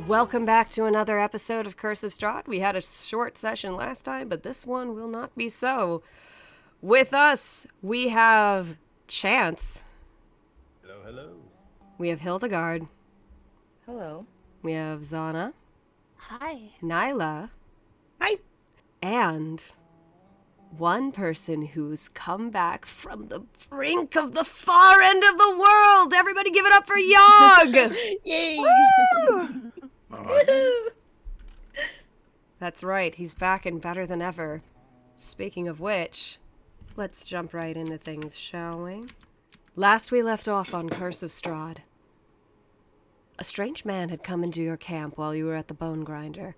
Welcome back to another episode of Curse of Strahd. We had a short session last time, but this one will not be so. With us, we have Chance. Hello, hello. We have Hildegard. Hello. We have Zhana. Hi. Nyla. Hi. And one person who's come back from the brink of the far end of the world. Everybody give it up for Yog! Yay! That's right, he's back and better than ever. Speaking of which, let's jump right into things, shall we? Last we left off on Curse of Strahd. A strange man had come into your camp while you were at the Bone Grinder.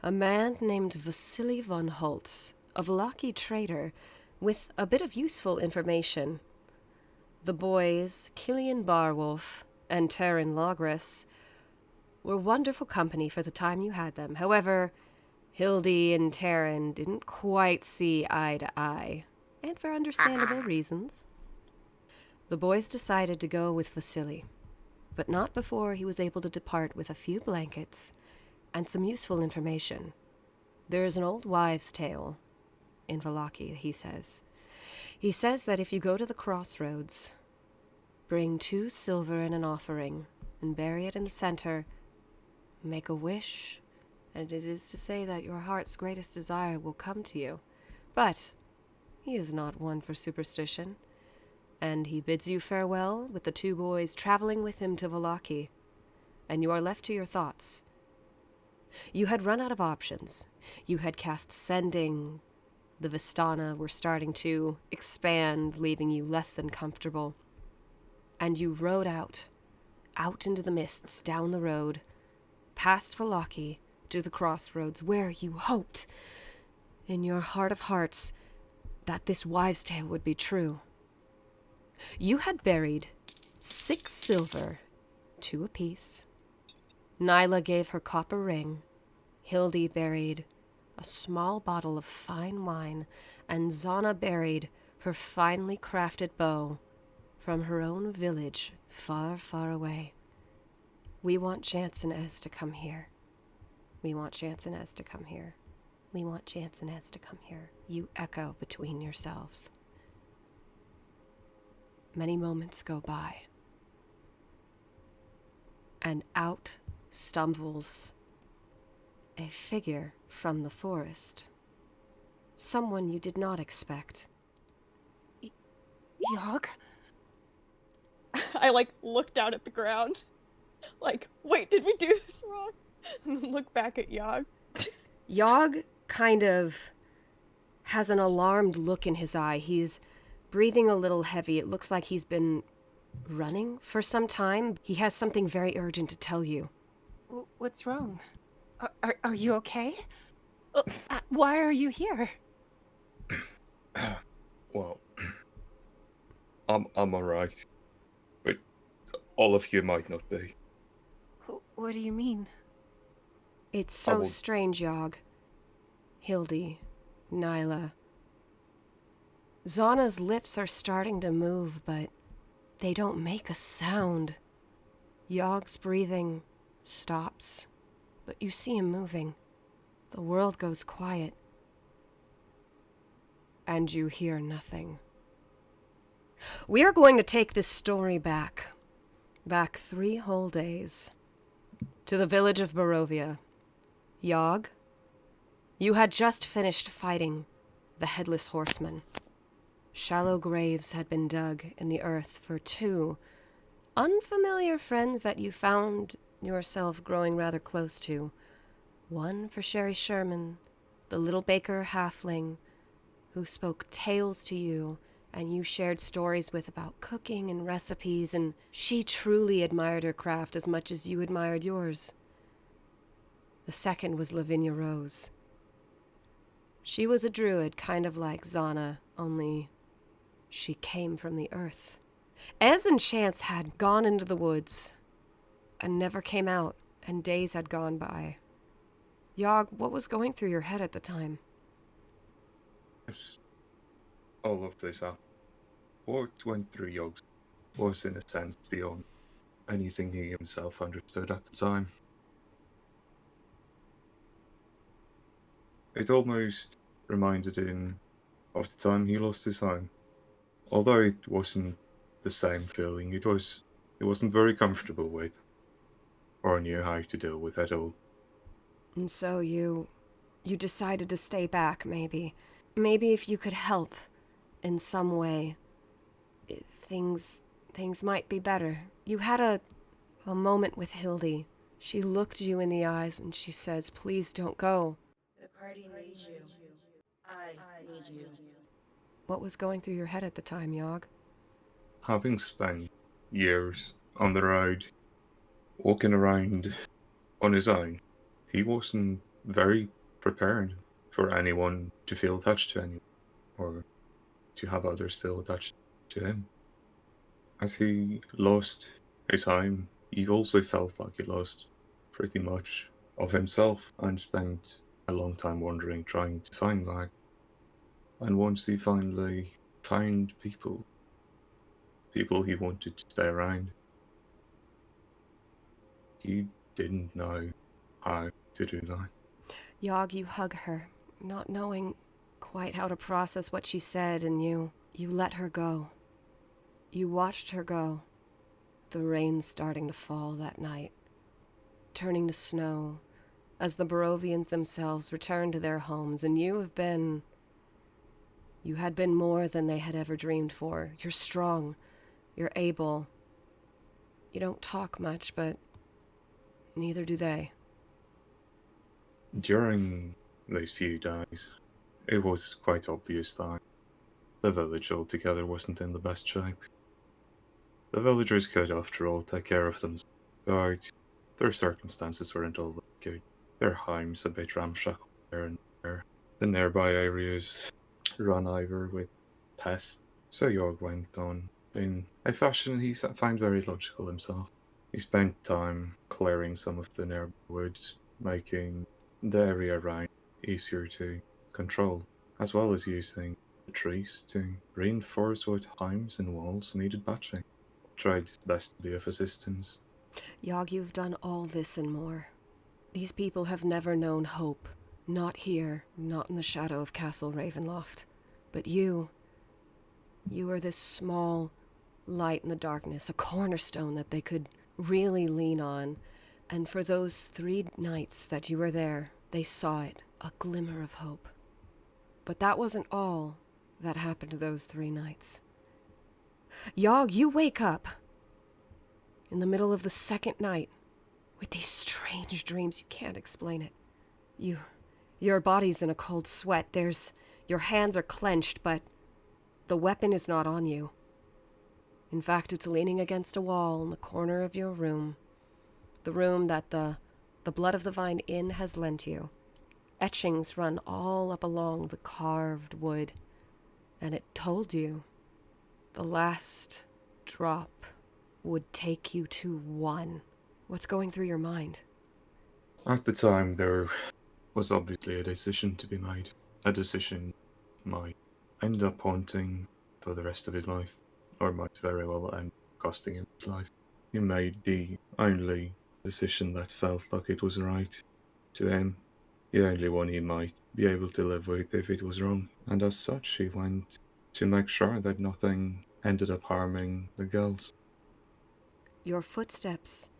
A man named Vasily von Holtz, a Vlaki trader, with a bit of useful information. The boys, Killian Barwolf and Terran Logris, were wonderful company for the time you had them. However, Hildy and Terran didn't quite see eye to eye, and for understandable reasons. The boys decided to go with Vasily, but not before he was able to depart with a few blankets and some useful information. There is an old wives' tale in Vallaki, he says. He says that if you go to the crossroads, bring 2 silver and an offering, and bury it in the center, make a wish, and it is to say that your heart's greatest desire will come to you. But he is not one for superstition, and he bids you farewell with the 2 boys traveling with him to Vallaki, and you are left to your thoughts. You had run out of options. You had cast Sending. The Vistana were starting to expand, leaving you less than comfortable. And you rode out into the mists, down the road, past Vallaki, to the crossroads, where you hoped, in your heart of hearts, that this wives' tale would be true. You had buried 6 silver, 2 apiece. Nyla gave her copper ring. Hildy buried a small bottle of fine wine, and Zhana buried her finely crafted bow from her own village far, far away. We want Chance and Ez to come here. We want Chance and Ez to come here. We want Chance and Ez to come here. You echo between yourselves. Many moments go by, and out stumbles a figure from the forest. Someone you did not expect. Yog? I look down at the ground. Wait, did we do this wrong? And then look back at Yog. Yog kind of has an alarmed look in his eye. He's breathing a little heavy. It looks like he's been running for some time. He has something very urgent to tell you. What's wrong? Are you okay? Why are you here? Well, I'm alright, but all of you might not be. What do you mean? It's so strange, Yog. Hildy, Nyla. Zana's lips are starting to move, but they don't make a sound. Yog's breathing stops, but you see him moving. The world goes quiet, and you hear nothing. We are going to take this story back 3 whole days, to the village of Barovia. Yog, you had just finished fighting the Headless Horseman. Shallow graves had been dug in the earth for 2 unfamiliar friends that you found yourself growing rather close to. One for Sherry Sherman, the little baker halfling, who spoke tales to you and you shared stories with about cooking and recipes, and she truly admired her craft as much as you admired yours. The second was Lavinia Rose. She was a druid, kind of like Zhana, only she came from the earth. Ez and Chance had gone into the woods and never came out, and days had gone by. Yog, what was going through your head at the time? As all of this happened, what went through Yog's was in a sense beyond anything he himself understood at the time. It almost reminded him of the time he lost his home. Although it wasn't the same feeling, it wasn't very comfortable with, or knew how to deal with at all. And so you decided to stay back, maybe. Maybe if you could help in some way, things might be better. You had a moment with Hildy. She looked you in the eyes and she says, "Please don't go." The party needs you. I need you. What was going through your head at the time, Yogg? Having spent years on the road, walking around on his own, he wasn't very prepared for anyone to feel attached to anyone, or to have others feel attached to him. As he lost his home, he also felt like he lost pretty much of himself and spent a long time wandering, trying to find that. And once he finally found people he wanted to stay around, he didn't know how to do that. Yogg, you hug her, not knowing quite how to process what she said, and you let her go. You watched her go. The rain starting to fall that night, turning to snow, as the Barovians themselves returned to their homes, and you had been more than they had ever dreamed for. You're strong. You're able. You don't talk much, but neither do they. During these few days, it was quite obvious that the village altogether wasn't in the best shape. The villagers could, after all, take care of themselves, but their circumstances weren't all that good. Their homes a bit ramshackle here and there. The nearby areas run over with pests. So Jorg went on in a fashion he found very logical himself. He spent time clearing some of the nearby woods, making the area around easier to control, as well as using the trees to reinforce what homes and walls needed patching. Tried his best to be of assistance. Yogg, you've done all this and more. These people have never known hope. Not here, not in the shadow of Castle Ravenloft. But you are this small light in the darkness, a cornerstone that they could really lean on. And for those 3 nights that you were there, they saw it, a glimmer of hope. But that wasn't all that happened those 3 nights. Yogg, you wake up in the middle of the 2nd night with these strange dreams. You can't explain it. Your body's in a cold sweat. Your hands are clenched, but the weapon is not on you. In fact, it's leaning against a wall in the corner of your room. The room that the Blood of the Vine Inn has lent you. Etchings run all up along the carved wood, and it told you the last drop would take you to 1. What's going through your mind? At the time, there was obviously a decision to be made. A decision might end up haunting for the rest of his life, or might very well end up costing him his life. He made the only decision that felt like it was right to him, the only one he might be able to live with if it was wrong, and as such he went to make sure that nothing ended up harming the girls. Your footsteps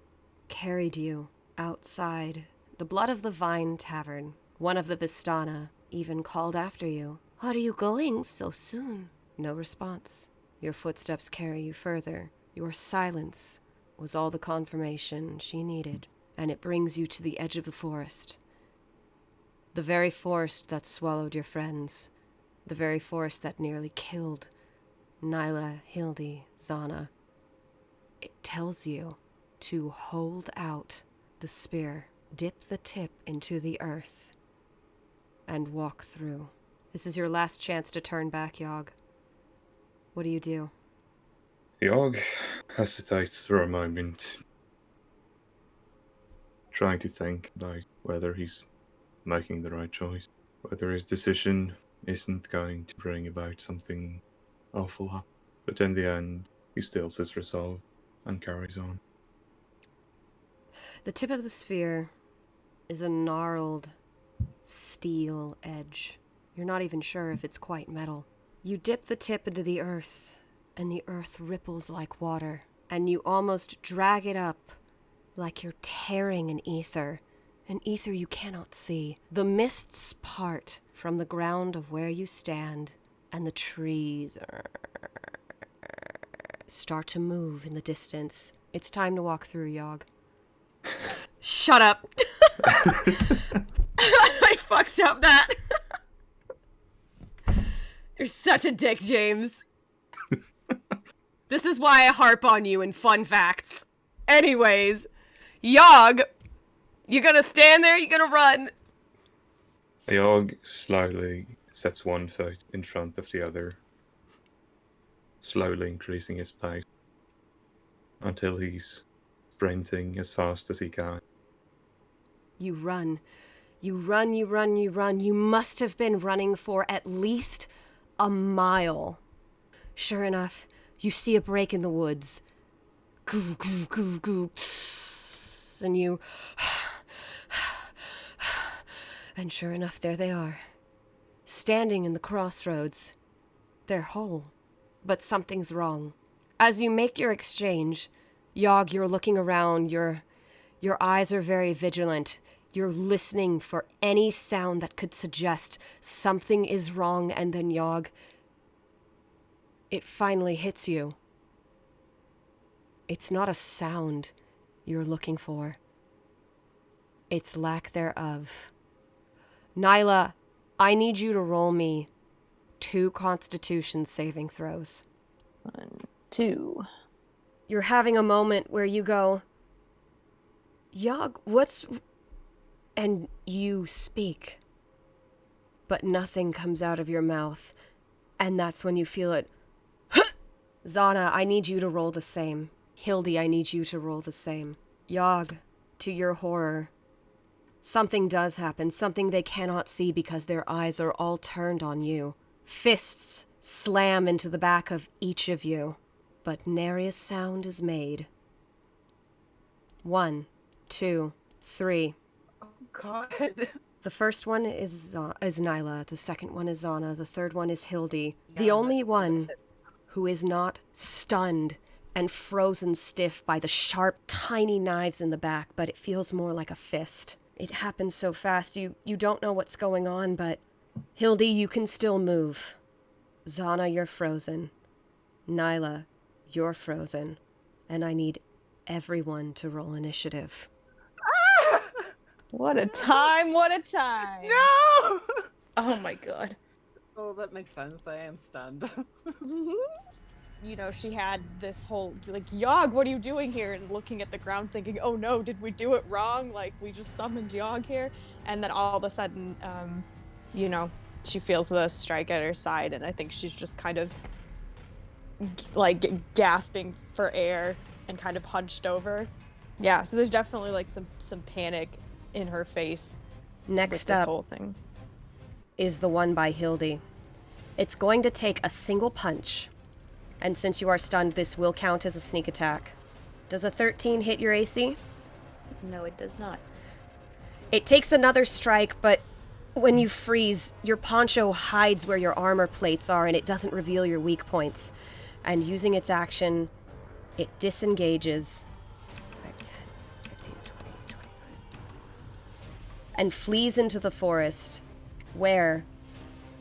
carried you outside the Blood of the Vine Tavern. One of the Vistana even called after you. "Are you going so soon?" No response. Your footsteps carry you further. Your silence was all the confirmation she needed, and it brings you to the edge of the forest. The very forest that swallowed your friends. The very forest that nearly killed Nyla, Hildy, Zhana. It tells you to hold out the spear, dip the tip into the earth, and walk through. This is your last chance to turn back, Yogg. What do you do? Jorg hesitates for a moment, trying to think about whether he's making the right choice, whether his decision isn't going to bring about something awful happen. But in the end, he steels his resolve and carries on. The tip of the sphere is a gnarled steel edge. You're not even sure if it's quite metal. You dip the tip into the earth, and the earth ripples like water, and you almost drag it up like you're tearing an ether you cannot see. The mists part from the ground of where you stand, and the trees start to move in the distance. It's time to walk through, Yogg. Shut up! I fucked up that. You're such a dick, James. This is why I harp on you in fun facts. Anyways, Yogg, you gonna stand there? You gonna run? Yogg slowly sets one foot in front of the other, slowly increasing his pace until he's sprinting as fast as he can. You run. You run, you run, you run. You must have been running for at least a mile. Sure enough, you see a break in the woods. Goo, goo, goo, goo. And you... And sure enough, there they are. Standing in the crossroads. They're whole. But something's wrong. As you make your exchange, Yogg, you're looking around. Your eyes are very vigilant. You're listening for any sound that could suggest something is wrong, and then Yogg, it finally hits you. It's not a sound you're looking for. It's lack thereof. Nyla, I need you to roll me 2 Constitution saving throws. 1, 2. You're having a moment where you go, Yogg, what's... And you speak. But nothing comes out of your mouth. And that's when you feel it. Zhana, I need you to roll the same. Hildy, I need you to roll the same. Yogg, to your horror, something does happen. Something they cannot see because their eyes are all turned on you. Fists slam into the back of each of you. But nary a sound is made. 1, 2, 3. God. The first one is Nyla. The second one is Zhana. The third one is Hildy. The Yeah, only one who is not stunned and frozen stiff by the sharp, tiny knives in the back, but it feels more like a fist. It happens so fast, you don't know what's going on, but Hildy, you can still move. Zhana, you're frozen. Nyla, you're frozen. And I need everyone to roll initiative. What a time, what a time. No! Oh my god. Oh, that makes sense. I am stunned. You know, she had this whole, like, Yogg, what are you doing here? And looking at the ground thinking, oh no, did we do it wrong? Like, we just summoned Yogg here? And then all of a sudden, you know, she feels the strike at her side, and I think she's just kind of, like, gasping for air and kind of hunched over. Yeah, so there's definitely, like, some panic in her face with Next this up whole thing. is the one by Hildy. It's going to take a single punch. And since you are stunned, this will count as a sneak attack. Does a 13 hit your AC? No, it does not. It takes another strike, but when you freeze, your poncho hides where your armor plates are and it doesn't reveal your weak points. And using its action, it disengages 5, 10, 15, 20, 25, and flees into the forest, where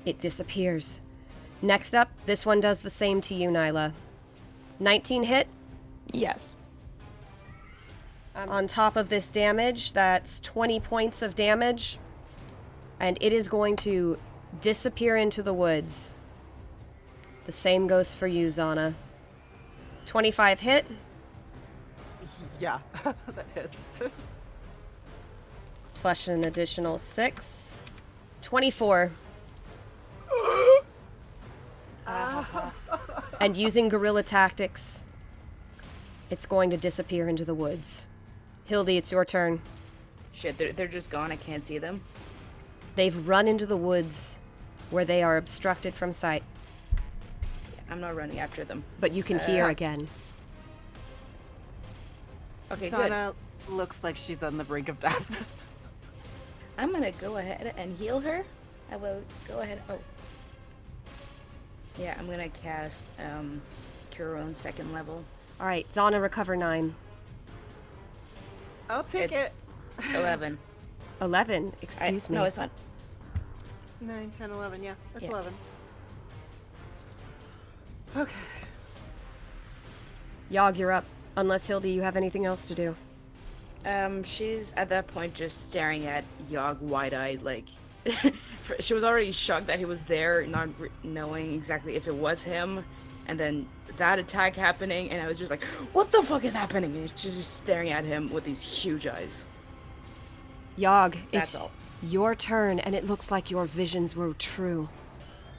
it disappears. Next up, this one does the same to you, Nyla. 19 hit. Yes. On top of this damage, that's 20 points of damage. And it is going to disappear into the woods. The same goes for you, Zhana. 25 hit. Yeah, that hits. Plus an additional 6. 24. And using guerrilla tactics, it's going to disappear into the woods. Hildy, it's your turn. Shit, they're just gone. I can't see them. They've run into the woods where they are obstructed from sight, I'm not running after them. but you can hear again. Okay, good. Zhana looks like she's on the brink of death. I'm gonna go ahead and heal her. I will go ahead. Oh. Yeah, I'm gonna cast Cure Wounds 2nd level. All right, Zhana, recover 9. I'll take It's it. 11. 11, excuse me. No, it's not. 9, 10, 11. Yeah, that's Yeah. 11. Okay. Yogg, you're up. Unless, Hildy, you have anything else to do. She's at that point just staring at Yogg wide-eyed, like... she was already shocked that he was there, not knowing exactly if it was him, and then that attack happening, and I was just like, what the fuck is happening? And she's just staring at him with these huge eyes. Yogg, That's it's all. your turn, and it looks like your visions were true.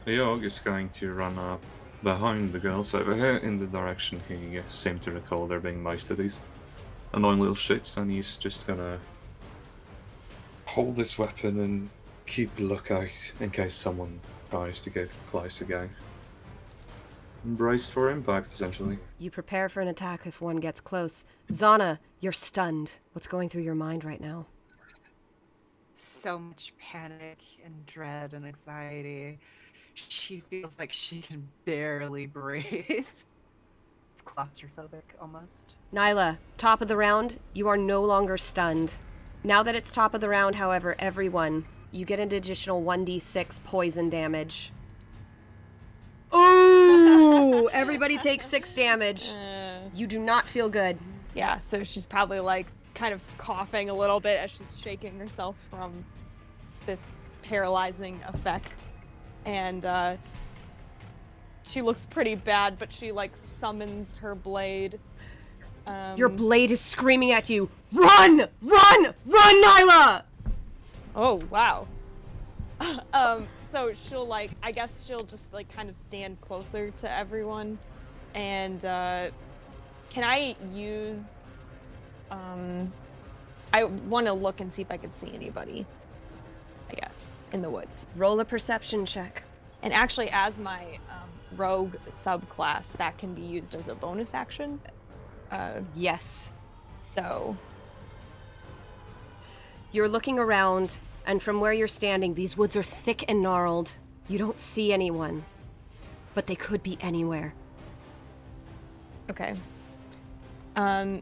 Yogg is going to run up behind the girls over here in the direction he seemed to recall there being most of these annoying little shits, and he's just gonna hold this weapon and keep a lookout in case someone tries to get close again. Brace for impact, essentially. You prepare for an attack if one gets close. Zhana, you're stunned. What's going through your mind right now? So much panic and dread and anxiety. She feels like she can barely breathe. It's claustrophobic almost. Nyla, top of the round, you are no longer stunned. Now that it's top of the round, however, everyone, you get an additional 1d6 poison damage. Ooh! Everybody takes 6 damage. You do not feel good. Yeah, so she's probably like kind of coughing a little bit as she's shaking herself from this paralyzing effect. And she looks pretty bad, but she like summons her blade. Your blade is screaming at you. Run! Run! Run, Nyla! Oh, wow. So she'll like, I guess she'll just like kind of stand closer to everyone. And can I use, I want to look and see if I can see anybody, I guess, in the woods. Roll a perception check. And actually, as my rogue subclass, that can be used as a bonus action. Yes. So You're looking around, and from where you're standing, these woods are thick and gnarled. You don't see anyone, but they could be anywhere. okay.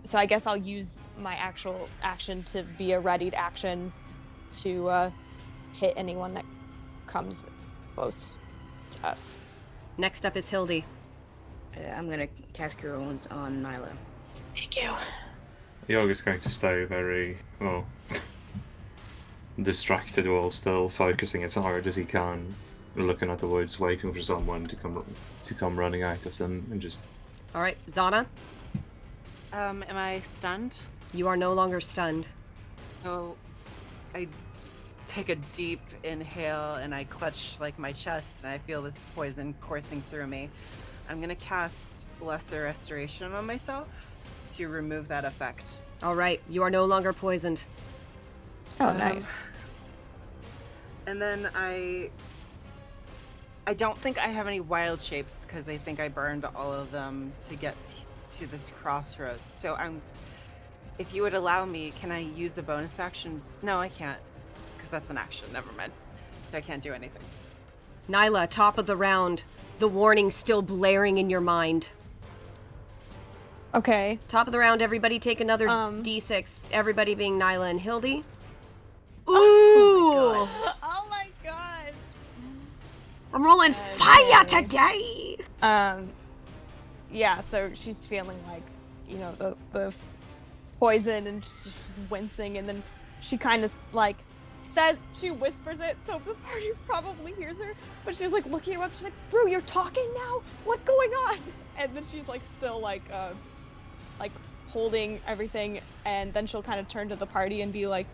So I guess I'll use my actual action to be a readied action to hit anyone that comes close to us. Next up is Hildy. I'm gonna cast Cure Wounds on Nyla. Thank you. Yogg is going to stay very, well, distracted while still focusing as hard as he can, looking at the woods, waiting for someone to come running out of them, and just... All right, Zhana, Am I stunned? you are no longer stunned. So I take a deep inhale and I clutch like my chest and I feel this poison coursing through me. I'm gonna cast Lesser Restoration on myself to remove that effect. All right, you are no longer poisoned. Oh, nice. And then I don't think I have any wild shapes because I think I burned all of them to get to this crossroads. So if you would allow me, can I use a bonus action? No, I can't, because that's an action. Never mind. So I can't do anything. Nyla, top of the round. The warning still blaring in your mind. Okay. Top of the round, everybody take another d6. Everybody being Nyla and Hildy. Ooh! Oh my gosh. I'm rolling fire today! Yeah, so she's feeling like, you know, the poison and she's just wincing, and then she kind of like says, she whispers it so the party probably hears her, but she's like looking her up, she's like, bro, you're talking now? What's going on? And then she's like still like holding everything, and then she'll kind of turn to the party and be like,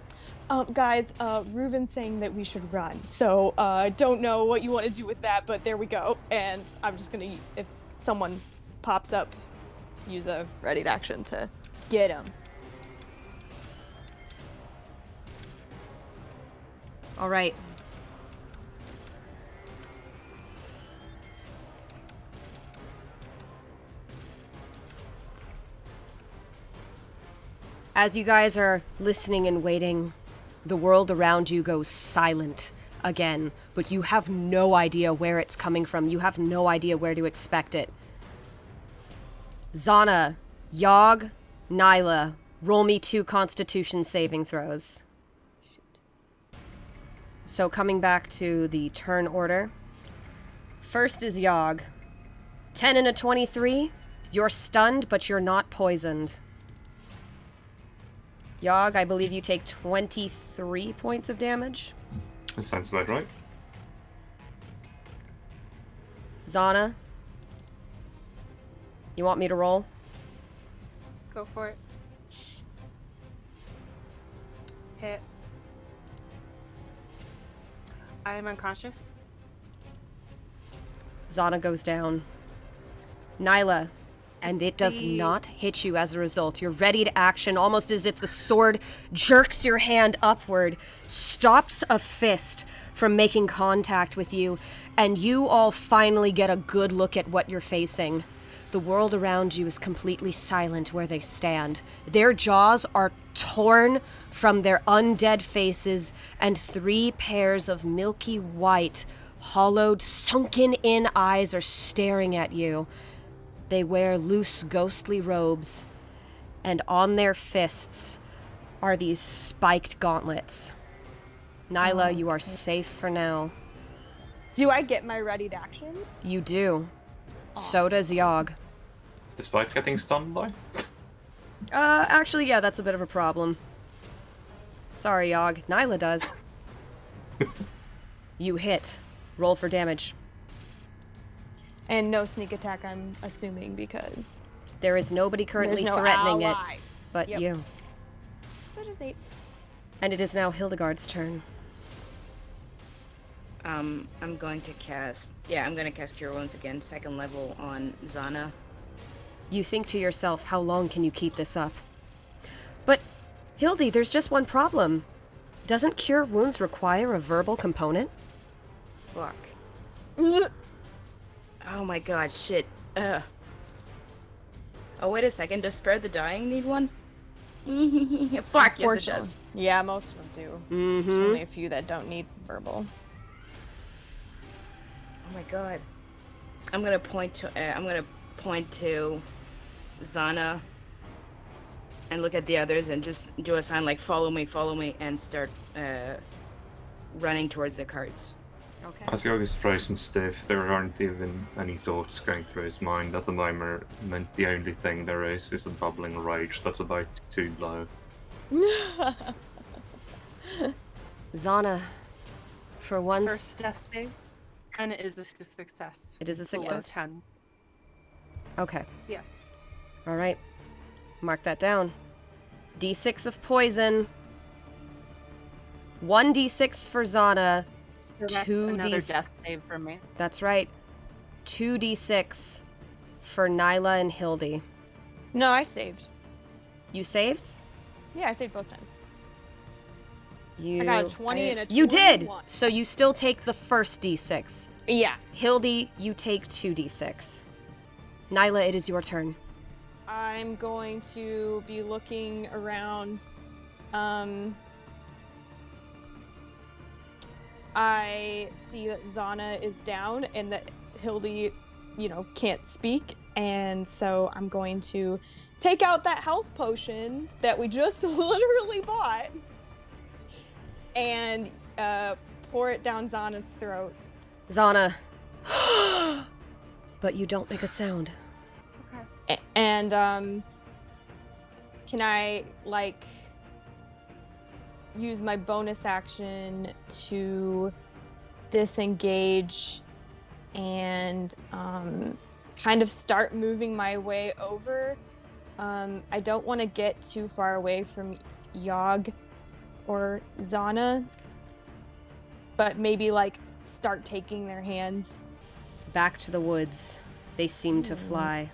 guys, Reuven's saying that we should run, so I don't know what you want to do with that, but there we go. And I'm just gonna, if someone pops up, use a readied action to get him. All right. As you guys are listening and waiting, The world around you goes silent again, but you have no idea where it's coming from. You have no idea where to expect it. Zhana, Yogg, Nyla, roll me 2 Constitution saving throws. So coming back to the turn order. First is Yogg. 10 and a 23. You're stunned, but you're not poisoned. Yogg, I believe you take 23 points of damage. That sounds about right. Zhana, you want me to roll? Go for it. Hit. I am unconscious. Zhana goes down. Nyla, and it does not hit you as a result. You're ready to action, almost as if the sword jerks your hand upward, stops a fist from making contact with you, and you all finally get a good look at what you're facing. The world around you is completely silent where they stand. Their jaws are torn from their undead faces, and 3 pairs of milky white, hollowed, sunken-in eyes are staring at you. They wear loose, ghostly robes, and on their fists are these spiked gauntlets. Nyla, you are safe for now. Do I get my readied action? You do. So does Yogg. Despite getting stunned by? Actually, yeah, that's a bit of a problem. Sorry, Yogg. Nyla does. You hit. Roll for damage. And no sneak attack, I'm assuming, because There is nobody currently there's no threatening ally. it but Yep. you. So just 8. And it is now Hildegard's turn. I'm going to cast... Yeah, I'm going to cast Cure Wounds again, 2nd level on Zhana. You think to yourself, how long can you keep this up? But, Hildy, there's just one problem. Doesn't Cure Wounds require a verbal component? Fuck. Oh my god, shit. Oh, wait a second. Does Spare the Dying need one? Fuck, yes it does. Yeah, most of them do. There's only a few that don't need verbal. Oh my god. I'm gonna point to Zhana and look at the others and just do a sign like follow me, and start running towards the carts. Okay. As Yogg is frozen stiff, there aren't even any thoughts going through his mind at the moment. The only thing there is a bubbling rage that's about to blow. Zhana, for once... First death save. And it is a success. It is a Below success? 10. Okay. Yes. All right. Mark that down. D6 of poison. 1d6 for Zhana. So that's 2d6. another death save for me. That's right. 2d6 for Nyla and Hildy. No, I saved. You saved? Yeah, I saved both times. You... I got a 20 and a 21. You did! So you still take the first d6. Yeah. Hildy, you take 2d6. Nyla, it is your turn. I'm going to be looking around. I see that Zhana is down and that Hildy, can't speak. And so I'm going to take out that health potion that we just literally bought and pour it down Zana's throat. Zhana. But you don't make a sound. And can I use my bonus action to disengage and kind of start moving my way over? I don't want to get too far away from Yogg or Zhana, but maybe start taking their hands. Back to the woods. They seem to fly.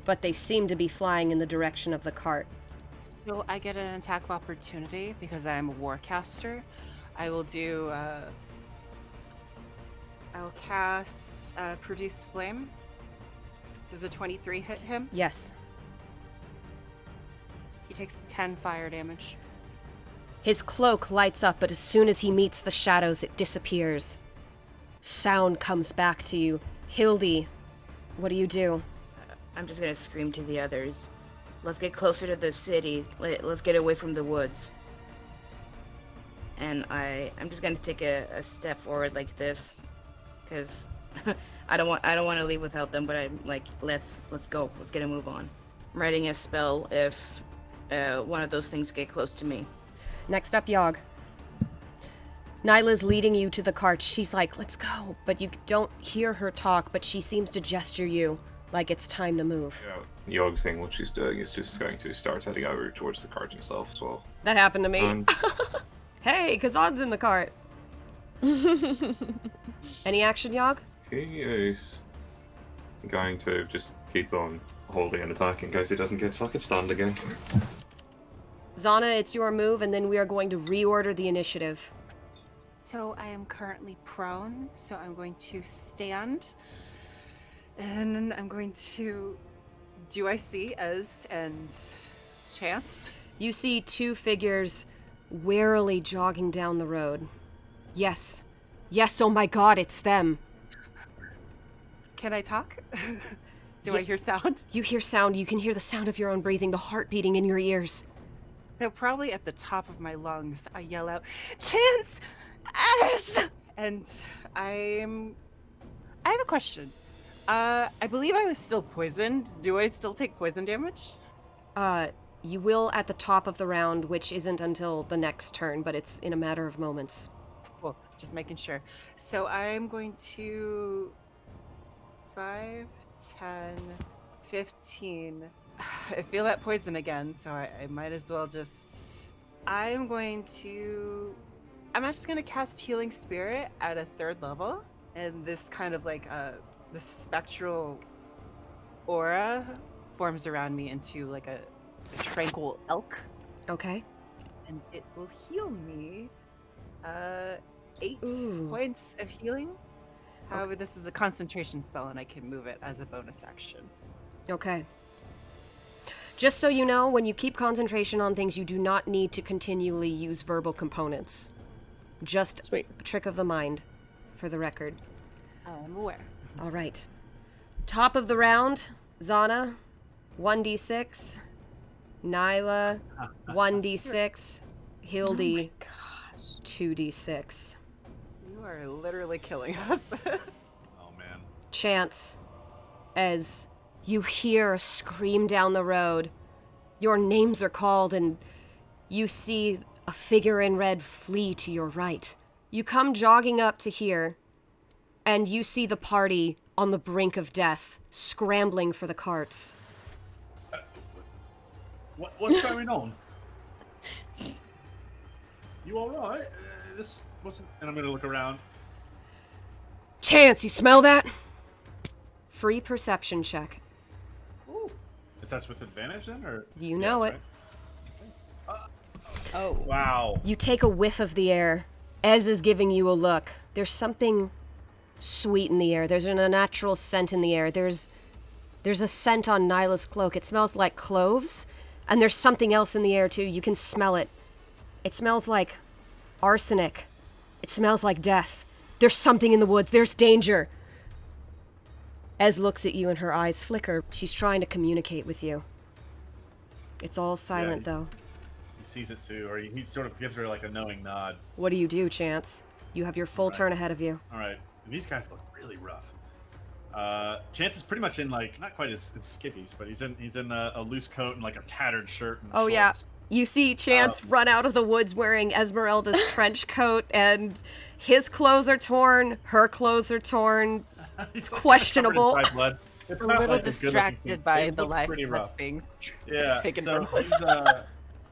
But they seem to be flying in the direction of the cart. So I get an attack of opportunity because I am a warcaster. I will do. I will cast Produce Flame. Does a 23 hit him? Yes. He takes 10 fire damage. His cloak lights up, but as soon as he meets the shadows, it disappears. Sound comes back to you. Hildy, what do you do? I'm just gonna scream to the others. Let's get closer to the city. Let's get away from the woods. And I'm just gonna take a step forward like this, because I don't want to leave without them. But I'm like, let's go. Let's get a move on. I'm writing a spell if one of those things get close to me. Next up, Yogg. Nyla's leading you to the cart. She's like, let's go. But you don't hear her talk, but she seems to gesture you like it's time to move. Yeah, Yogg seeing what she's doing is just going to start heading over towards the cart himself as well. That happened to me. And Hey, Kazan's in the cart. Any action, Yogg? he is going to just keep on holding and attacking in case he doesn't get fucking stunned again. Zhana, it's your move, and then we are going to reorder the initiative. So I am currently prone, so I'm going to stand. And then I'm going to... Do I see Ez and Chance? You see two figures warily jogging down the road. Yes. Yes, oh my god, it's them. Can I talk? Do Ye- I hear sound? You hear sound, you can hear the sound of your own breathing, the heart beating in your ears. So probably at the top of my lungs, I yell out, Chance! Ez! And I have a question. I believe I was still poisoned. Do I still take poison damage? You will at the top of the round, which isn't until the next turn, but it's in a matter of moments. Cool, just making sure. So I'm going to 5, 10, 15. I feel that poison again, so I might as well just... I'm just going to cast Healing Spirit at a 3rd level, and this kind of like the spectral aura forms around me into like a tranquil elk, Okay. and it will heal me 8 Ooh. points of healing. However, this is a concentration spell, and I can move it as a bonus action. Okay. Just so you know, when you keep concentration on things, you do not need to continually use verbal components. Just Sweet. a trick of the mind, for the record. I'm aware. All right. Top of the round, Zhana, 1d6. Nyla, 1d6. Hildy, 2d6. You are literally killing us. Oh man. Chance, as you hear a scream down the road, your names are called and you see a figure in red flee to your right. You come jogging up to here, and you see the party on the brink of death, scrambling for the carts. What's going on? You all right? This wasn't. And I'm gonna look around. Chance, you smell that? Free perception check. Ooh. Is that with advantage then, or? You know that's it. right. Oh. Wow. You take a whiff of the air. Ez is giving you a look. There's something sweet in the air. There's an unnatural scent in the air. There's a scent on Nyla's cloak. It smells like cloves. And there's something else in the air too. You can smell it. It smells like arsenic. It smells like death. There's something in the woods. There's danger. Ez looks at you and her eyes flicker. She's trying to communicate with you. It's all silent though. He sees it too, or he sort of gives her like a knowing nod. What do you do, Chance? You have your full turn ahead of you. All right. These guys look really rough. Chance is pretty much in like not quite as skivvies, but he's in a loose coat and like a tattered shirt. And Oh yeah. shorts. You see Chance run out of the woods wearing Ezmerelda's trench coat, and his clothes are torn, her clothes are torn. He's questionable. covered in blood. It's A not little like a good-looking distracted scene. by They the look life pretty that's rough. being taken so from us.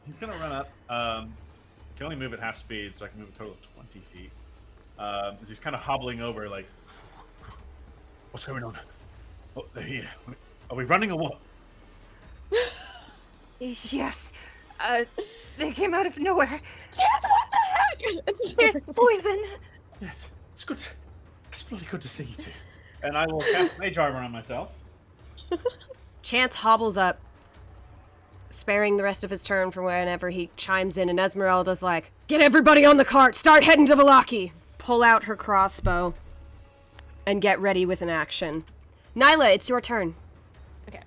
he's gonna run up. Can only move at half speed, so I can move a total of 20 feet. As he's kind of hobbling over, like, what's going on? Oh, are we running or what? Yes. They came out of nowhere. Chance, what the heck? There's poison. Yes, it's good. It's bloody good to see you two. And I will cast Mage Armor on myself. Chance hobbles up, sparing the rest of his turn for whenever he chimes in, and Ezmerelda's like, "Get everybody on the cart! Start heading to Vallaki!" Pull out her crossbow and get ready with an action. Nyla, it's your turn. Okay.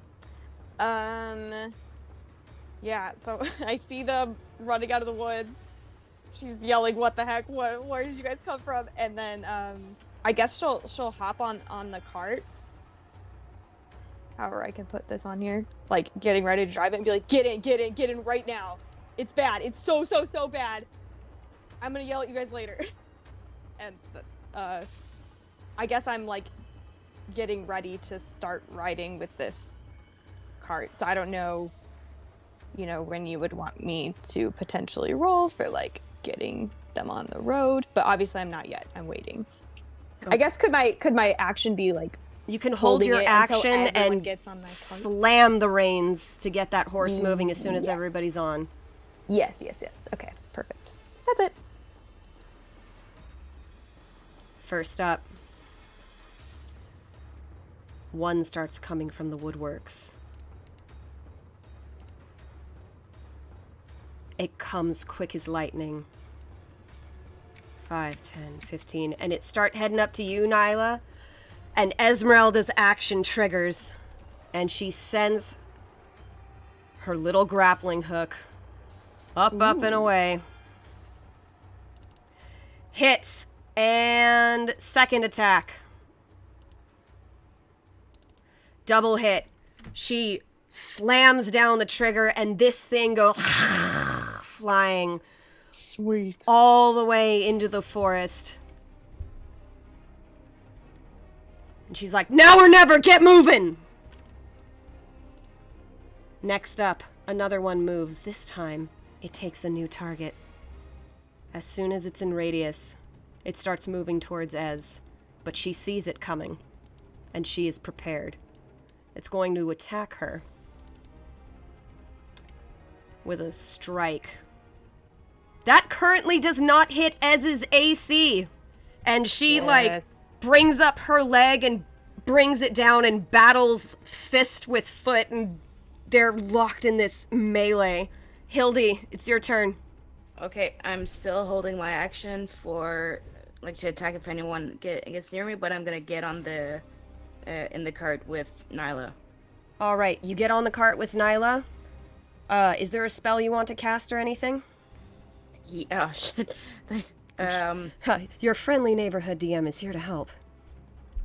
Yeah, so I see them running out of the woods. She's yelling, "What the heck? Where did you guys come from?" And then I guess she'll hop on the cart. However I can put this on here. Like getting ready to drive it and be like, get in right now. It's bad. It's so bad. I'm gonna yell at you guys later. And I guess I'm like getting ready to start riding with this cart. So I don't know, when you would want me to potentially roll for like getting them on the road, but obviously I'm not yet. I'm waiting. I guess could my action be like you can hold your action and gets on my slam the reins to get that horse moving as soon as everybody's on. Yes. Okay, perfect. That's it. First up, one starts coming from the woodworks. It comes quick as lightning. 5, 10, 15, and it start heading up to you, Nyla. And Ezmerelda's action triggers, and she sends her little grappling hook up and away. Hits, and second attack. Double hit. She slams down the trigger, and this thing goes flying Sweet. all the way into the forest. And she's like, "Now or never, get moving!" Next up, another one moves. This time, it takes a new target. As soon as it's in radius, it starts moving towards Ez, but she sees it coming, and she is prepared. It's going to attack her with a strike. That currently does not hit Ez's AC, and she, brings up her leg and brings it down and battles fist with foot, and they're locked in this melee. Hildy, it's your turn. Okay, I'm still holding my action for to attack if anyone gets near me, but I'm gonna get on the in the cart with Nyla. All right, you get on the cart with Nyla. Is there a spell you want to cast or anything? Yeah, oh, shit. Your friendly neighborhood DM is here to help.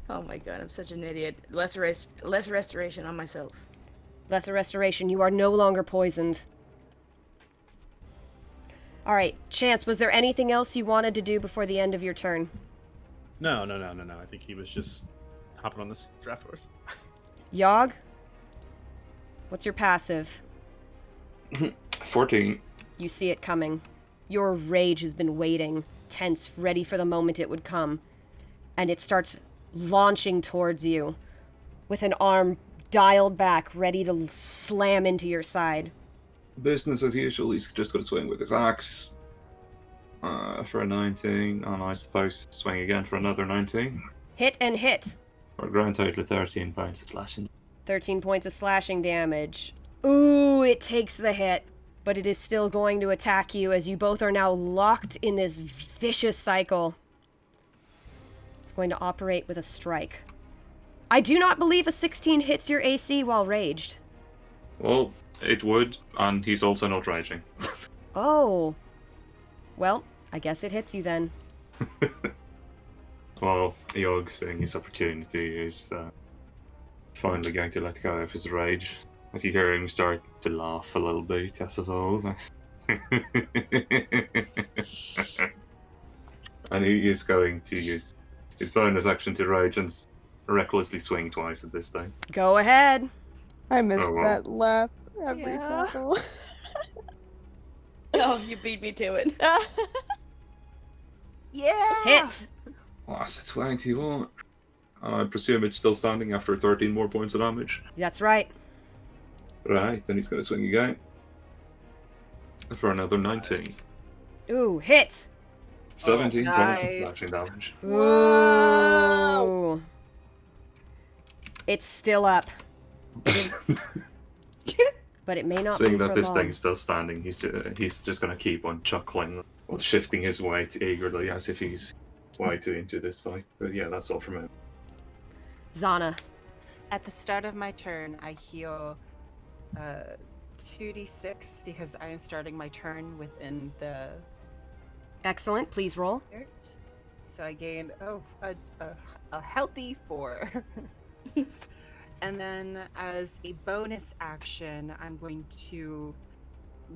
Oh my god, I'm such an idiot. Less restoration on myself. Lesser restoration, you are no longer poisoned. Alright, Chance, was there anything else you wanted to do before the end of your turn? No. I think he was just hopping on this draft horse. Yogg? What's your passive? 14. You see it coming. Your rage has been waiting, tense, ready for the moment it would come. And it starts launching towards you, with an arm dialed back, ready to slam into your side. Business as usual, he's just going to swing with his axe for a 19, and I suppose swing again for another 19. Hit and hit. For a grand total of 13 points of slashing. 13 points of slashing damage. Ooh, it takes the hit, but it is still going to attack you as you both are now locked in this vicious cycle. It's going to operate with a strike. I do not believe a 16 hits your AC while raged. Well, it would, and he's also not raging. Oh. Well, I guess it hits you then. Well, Yogg, seeing his opportunity, is finally going to let go of his rage. As you hear him start to laugh a little bit, I suppose. And he is going to use his bonus action to rage and recklessly swing twice at this thing. Go ahead. I missed Oh, well. that laugh every Yeah. battle. Oh, you beat me to it. Yeah. Hit. Oh, that's a 21. I presume it's still standing after 13 more points of damage. That's right. Right, then he's going to swing again. For another 19. Ooh, hit. 17 points of nice. slashing damage. Ooh. It's still up. But it may not Seeing be that for this long. thing's still standing, he's just going to keep on chuckling, or shifting his weight eagerly as if he's way too into this fight. But yeah, that's all from him. Zhana. At the start of my turn, I heal 2d6 because I am starting my turn within the Excellent. Please roll. dirt. So I gain a healthy 4. And then as a bonus action, I'm going to...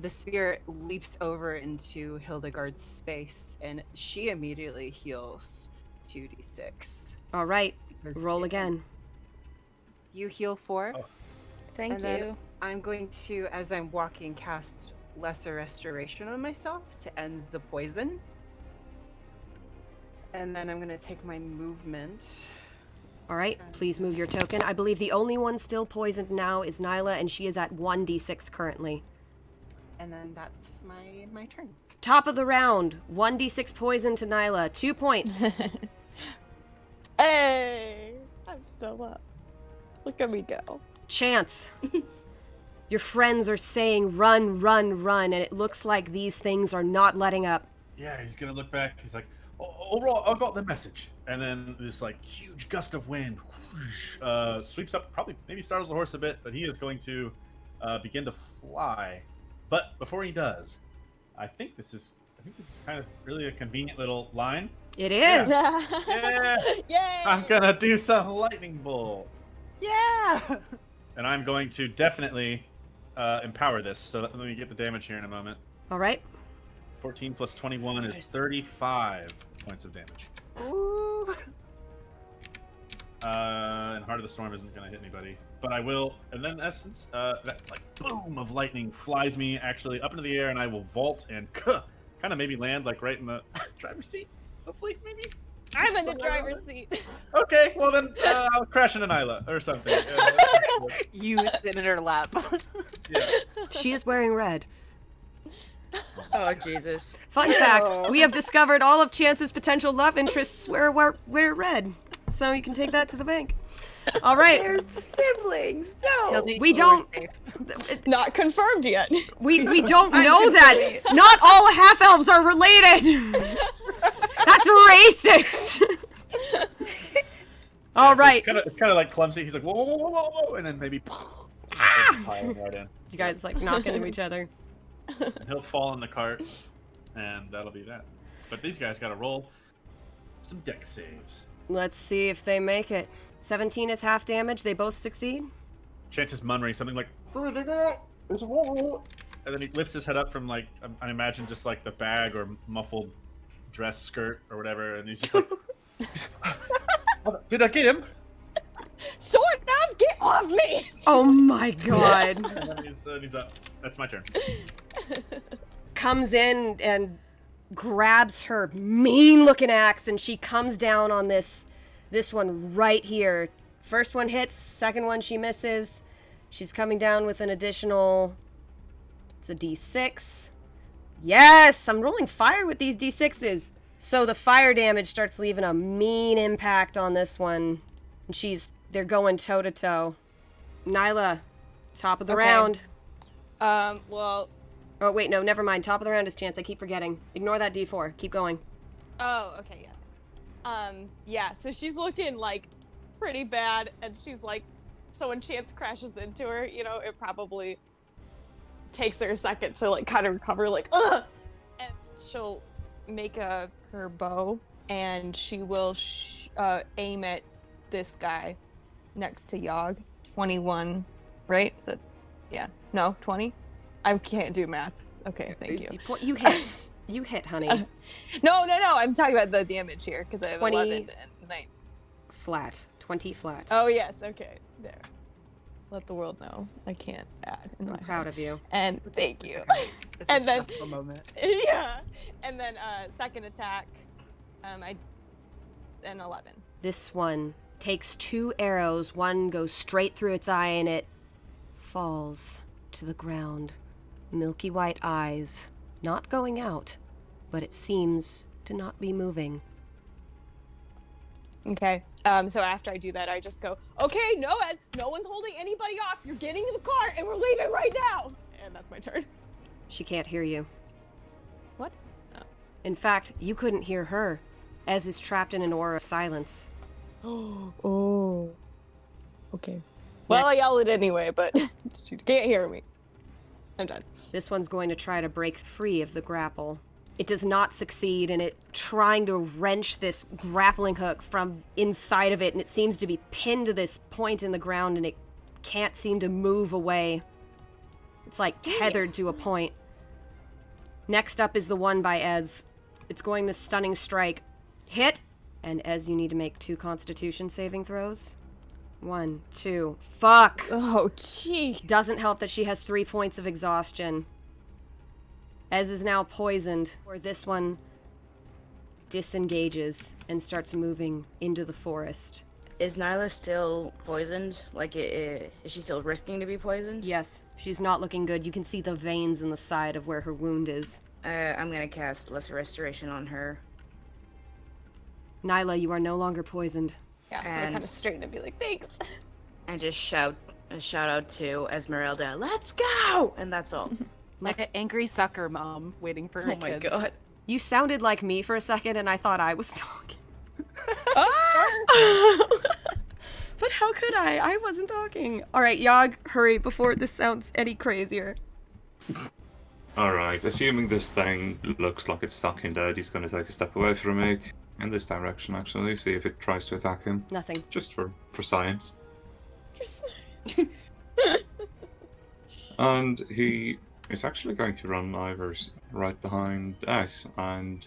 The spirit leaps over into Hildegard's space, and she immediately heals 2d6. All right. because Roll it- again. You heal 4. Oh. Thank And you. then I'm going to, as I'm walking, cast Lesser Restoration on myself to end the poison. And then I'm going to take my movement. All right. Please move your token. I believe the only one still poisoned now is Nyla, and she is at 1d6 currently. And then that's my turn. Top of the round. 1d6 poison to Nyla. 2 points. Hey, I'm still up. Look at me go. Chance. Your friends are saying run, run, run, and it looks like these things are not letting up. Yeah, he's gonna look back. He's like, "All right, I got the message." And then this like huge gust of wind whoosh, sweeps up, probably maybe startles the horse a bit, but he is going to begin to fly. But before he does, I think this is kind of really a convenient little line. It is. Yeah, Yay! I'm gonna do some lightning bolt, Yeah! and I'm going to definitely empower this. So let me get the damage here in a moment. All right. 14 plus 21 is Nice. 35 points of damage. Ooh. And Heart of the Storm isn't going to hit anybody. But I will, and then in essence, that like boom of lightning flies me actually up into the air, and I will vault and kind of maybe land like right in the driver's seat. Hopefully, maybe. I'm in the Somewhere around driver's there. seat. Okay, well then I'll crash into Nyla or something. You sit in her lap. Yeah. She is wearing red. Oh, Jesus. Fun fact, we have discovered all of Chance's potential love interests wear red. So you can take that to the bank. All right. They're siblings. No. We don't Not confirmed yet. we don't know that. Not all half elves are related. That's racist. All right. It's kind of like clumsy. He's like whoa, whoa, whoa, whoa, whoa, and then maybe it's piling right in. You guys like knock into each other. And he'll fall in the cart, and that'll be that. But these guys got to roll some deck saves. Let's see if they make it. 17 is half damage. They both succeed. Chances muttering something like, and then he lifts his head up from like I imagine just like the bag or muffled dress skirt or whatever, and he's just like, "Did I get him?" Sort of. Get off me. Oh my god. And then he's up. That's my turn. Comes in and grabs her mean looking axe, and she comes down on this one right here. First one hits, second one she misses. She's coming down with an additional, it's a d6. Yes, I'm rolling fire with these d6s. So the fire damage starts leaving a mean impact on this one. And they're going toe to toe. Nyla, top of the Okay. round. Well, Oh, wait, no, never mind. Top of the round is Chance. I keep forgetting. Ignore that D4. Keep going. oh, okay, yeah. Yeah, so she's looking, like, pretty bad, and she's like, so when Chance crashes into her, you know, it probably takes her a second to, like, kind of recover, like, ugh! And she'll make her bow, and she will aim at this guy next to Yogg. 21, right? Is that, yeah. No, 20? I can't do math. Okay, thank you. You hit. You hit, honey. No, I'm talking about the damage here, because I have 20. 11 and 9. Flat. 20 flat. Oh, yes, okay. There. Let the world know. I can't add. I'm proud of you. And thank you. It's And a then- stressful moment. Yeah. And then second attack, an 11. This one takes 2 arrows. One goes straight through its eye, and it falls to the ground. Milky white eyes. Not going out, but it seems to not be moving. Okay. So after I do that, I just go, okay, no, no one's holding anybody off. You're getting in the car and we're leaving right now. And that's my turn. She can't hear you. What? Oh. In fact, you couldn't hear her. Ez is trapped in an aura of silence. Oh. Okay. Well, I yell it anyway, but she can't hear me. I'm done. This one's going to try to break free of the grapple. It does not succeed, and it trying to wrench this grappling hook from inside of it, and it seems to be pinned to this point in the ground, and it can't seem to move away. It's like tethered to a point. Next up is the one by Ez. It's going to stunning strike. Hit! And Ez, you need to make 2 Constitution saving throws. 1, 2. Fuck! Oh, jeez. Doesn't help that she has 3 points of exhaustion. Ez is now poisoned, or this one disengages and starts moving into the forest. Is Nyla still poisoned? Like, is she still risking to be poisoned? Yes, she's not looking good. You can see the veins in the side of where her wound is. I'm gonna cast Lesser Restoration on her. Nyla, you are no longer poisoned. Yeah, so I kind of straighten and be like, thanks. And just shout out to Ezmerelda, let's go! And that's all. Like an angry sucker mom waiting for her Oh my kids. god. You sounded like me for a second, and I thought I was talking. But how could I? I wasn't talking. All right, Yogg, hurry before this sounds any crazier. Alright, assuming this thing looks like it's stuck in dead, he's going to take a step away from it. In this direction, actually, see if it tries to attack him. Nothing. Just for science. And he is actually going to run Ivers right behind us, and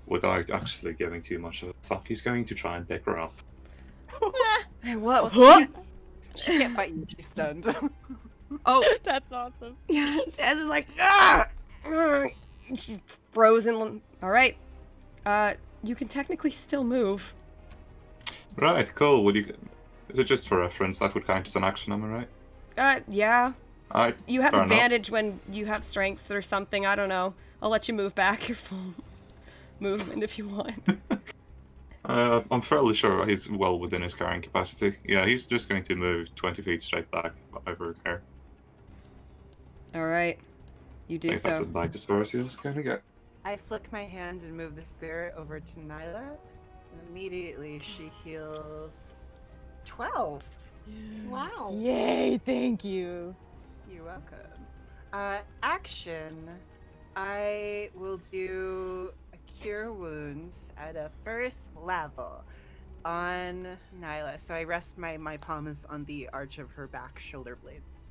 without actually giving too much of a fuck, he's going to try and pick her up. Hey, what? She can't fight you, she's stunned. Oh, That's awesome. yeah. Ez is like, ah! She's frozen. All right. You can technically still move. Right, cool. Is it just for reference? That would count as an action, am I right? Yeah. You have fair enough. advantage when you have strength or something. I don't know. I'll let you move back your full movement if you want. I'm fairly sure he's well within his carrying capacity. Yeah, he's just going to move 20 feet straight back over there. All right. You I do think that's so. about as far as he was going to get. I flick my hand and move the spirit over to Nyla, and immediately she heals 12. Wow. Yay, thank you. You're welcome. Action. I will do a cure wounds at a 1st level on Nyla. So I rest my palms on the arch of her back shoulder blades.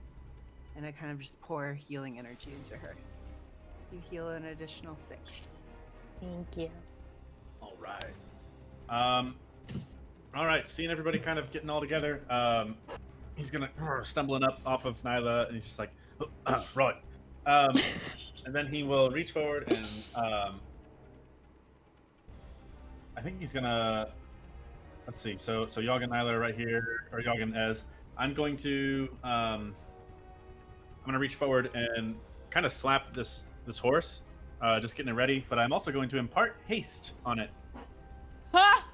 And I kind of just pour healing energy into her. You heal an additional 6. Thank you. All right. All right. Seeing everybody kind of getting all together, he's gonna stumbling up off of Nyla, and he's just like, right. And then he will reach forward and I think he's gonna. Let's see. So Yogg and Nyla are right here, or Yogg and Ez. I'm going to reach forward and kind of slap this horse, just getting it ready. But I'm also going to impart haste on it. Ha!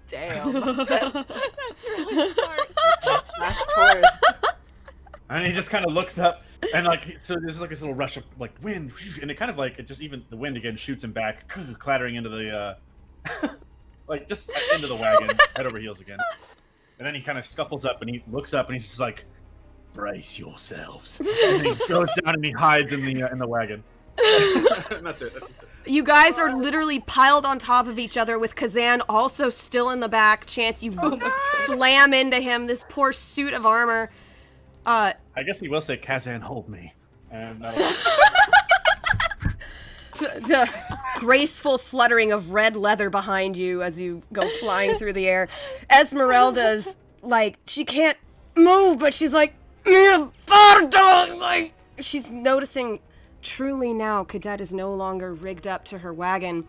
Damn. That's really smart. Last Taurus. And he just kind of looks up, and so there's like this little rush of like wind, and it kind of like even the wind again shoots him back, clattering into the just into the wagon, head over heels again. And then he kind of scuffles up, and he looks up, and he's just like, "Brace yourselves." And he goes down and he hides in the wagon. And that's it. That's just it. You guys are literally piled on top of each other with Kazan also still in the back. Chance you slam into him, this poor suit of armor. I guess he will say, "Kazan, hold me." And the graceful fluttering of red leather behind you as you go flying through the air. Ezmerelda's like, she can't move, but she's like, like, she's noticing truly now Cadet is no longer rigged up to her wagon.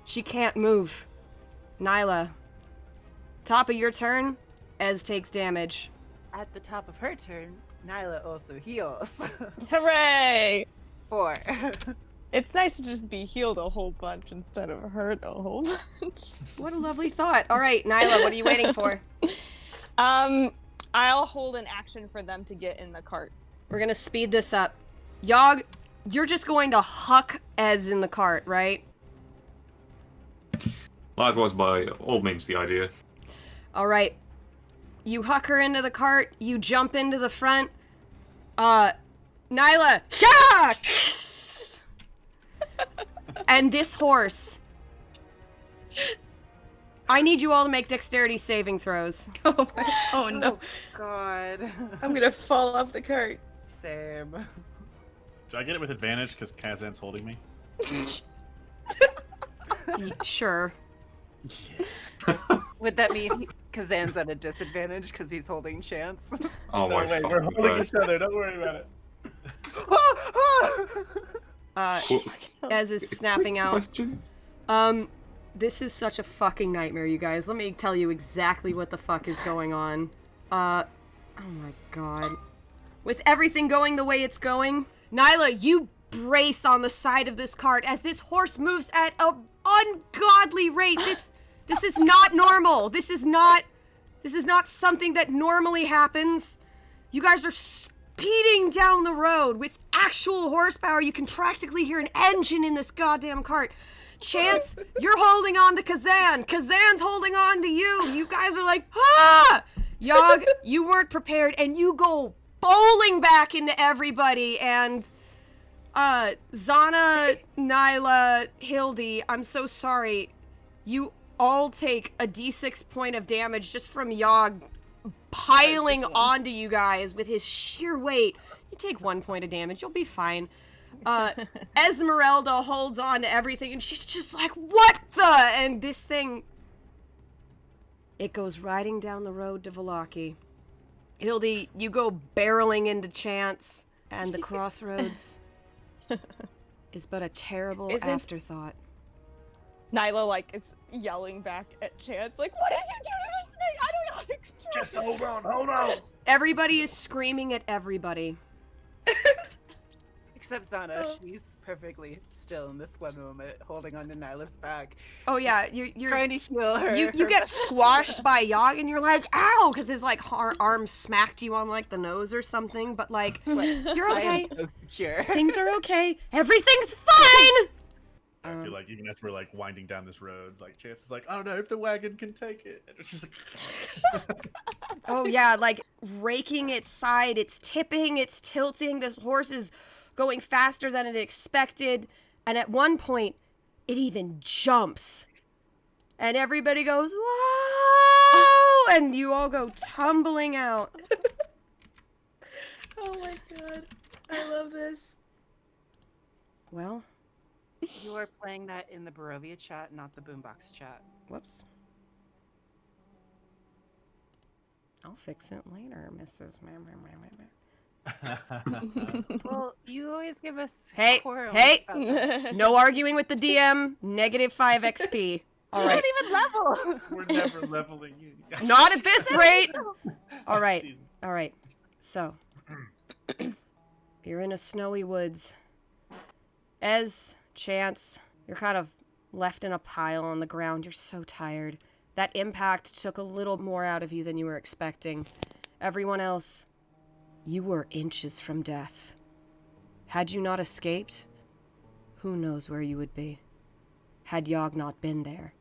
She can't move. Nyla, top of your turn, Ez takes damage. At the top of her turn, Nyla also heals. Hooray! 4. It's nice to just be healed a whole bunch instead of hurt a whole bunch. What a lovely thought. All right, Nyla, what are you waiting for? I'll hold an action for them to get in the cart. We're gonna speed this up. Yogg, you're just going to huck Ez in the cart, right? That was by all means the idea. All right. You huck her into the cart. You jump into the front. Nyla, shock! And this horse. I need you all to make dexterity saving throws. Oh no. God. I'm gonna fall off the cart. Same. Do I get it with advantage because Kazan's holding me? Sure. Would that mean Kazan's at a disadvantage because he's holding Chance? Oh No, my wait, fucking we're holding God. each other. Don't worry about it. Ez is snapping out. Question? This is such a fucking nightmare, you guys. Let me tell you exactly what the fuck is going on. Oh my god. With everything going the way it's going, Nyla, you brace on the side of this cart as this horse moves at a ungodly rate. This is not normal. This is not something that normally happens. You guys are speeding down the road with actual horsepower. You can practically hear an engine in this goddamn cart. Chance, you're holding on to Kazan. Kazan's holding on to you. You guys are like, ah! Yogg, you weren't prepared, and you go bowling back into everybody, and Zhana, Nyla, Hildy, I'm so sorry. You all take a d6 point of damage just from Yogg piling onto you guys with his sheer weight. You take 1 point of damage, you'll be fine. Ezmerelda holds on to everything, and she's just like, what the? And this thing, it goes riding down the road to Vallaki. Hildy, you go barreling into Chance, and the crossroads is but a terrible afterthought. Nyla, like, is yelling back at Chance, like, what did you do to this thing? I don't know how to control Just hold on. Everybody is screaming at everybody. Except Zhana, she's perfectly still in this one moment, holding on to Nyla's back. Oh yeah, you're Trying to heal her. you get squashed by Yogg, and you're like, ow, because his like arm smacked you on like the nose or something. But like, you're okay. I am so secure. Things are okay. Everything's fine. I feel like even as we're like winding down this road, it's like Chance is like, I don't know if the wagon can take it. And it's just like, Oh yeah, like raking its side, it's tipping, it's tilting. This horse is going faster than it expected, and at one point, it even jumps. And everybody goes, whoa! And you all go tumbling out. Oh my god. I love this. Well, You are playing that in the Barovia chat, not the Boombox chat. whoops. I'll fix it later, Mrs. Well, you always give us Hey, quarrels hey! about that. No arguing with the DM. -5 XP. All You right. don't even level. we're never leveling you. guys. Not at this rate. All right. Jesus. All right. So, you're in a snowy woods. Ez, Chance, you're kind of left in a pile on the ground. You're so tired. That impact took a little more out of you than you were expecting. Everyone else, you were inches from death. Had you not escaped, who knows where you would be. Had Yogg not been there,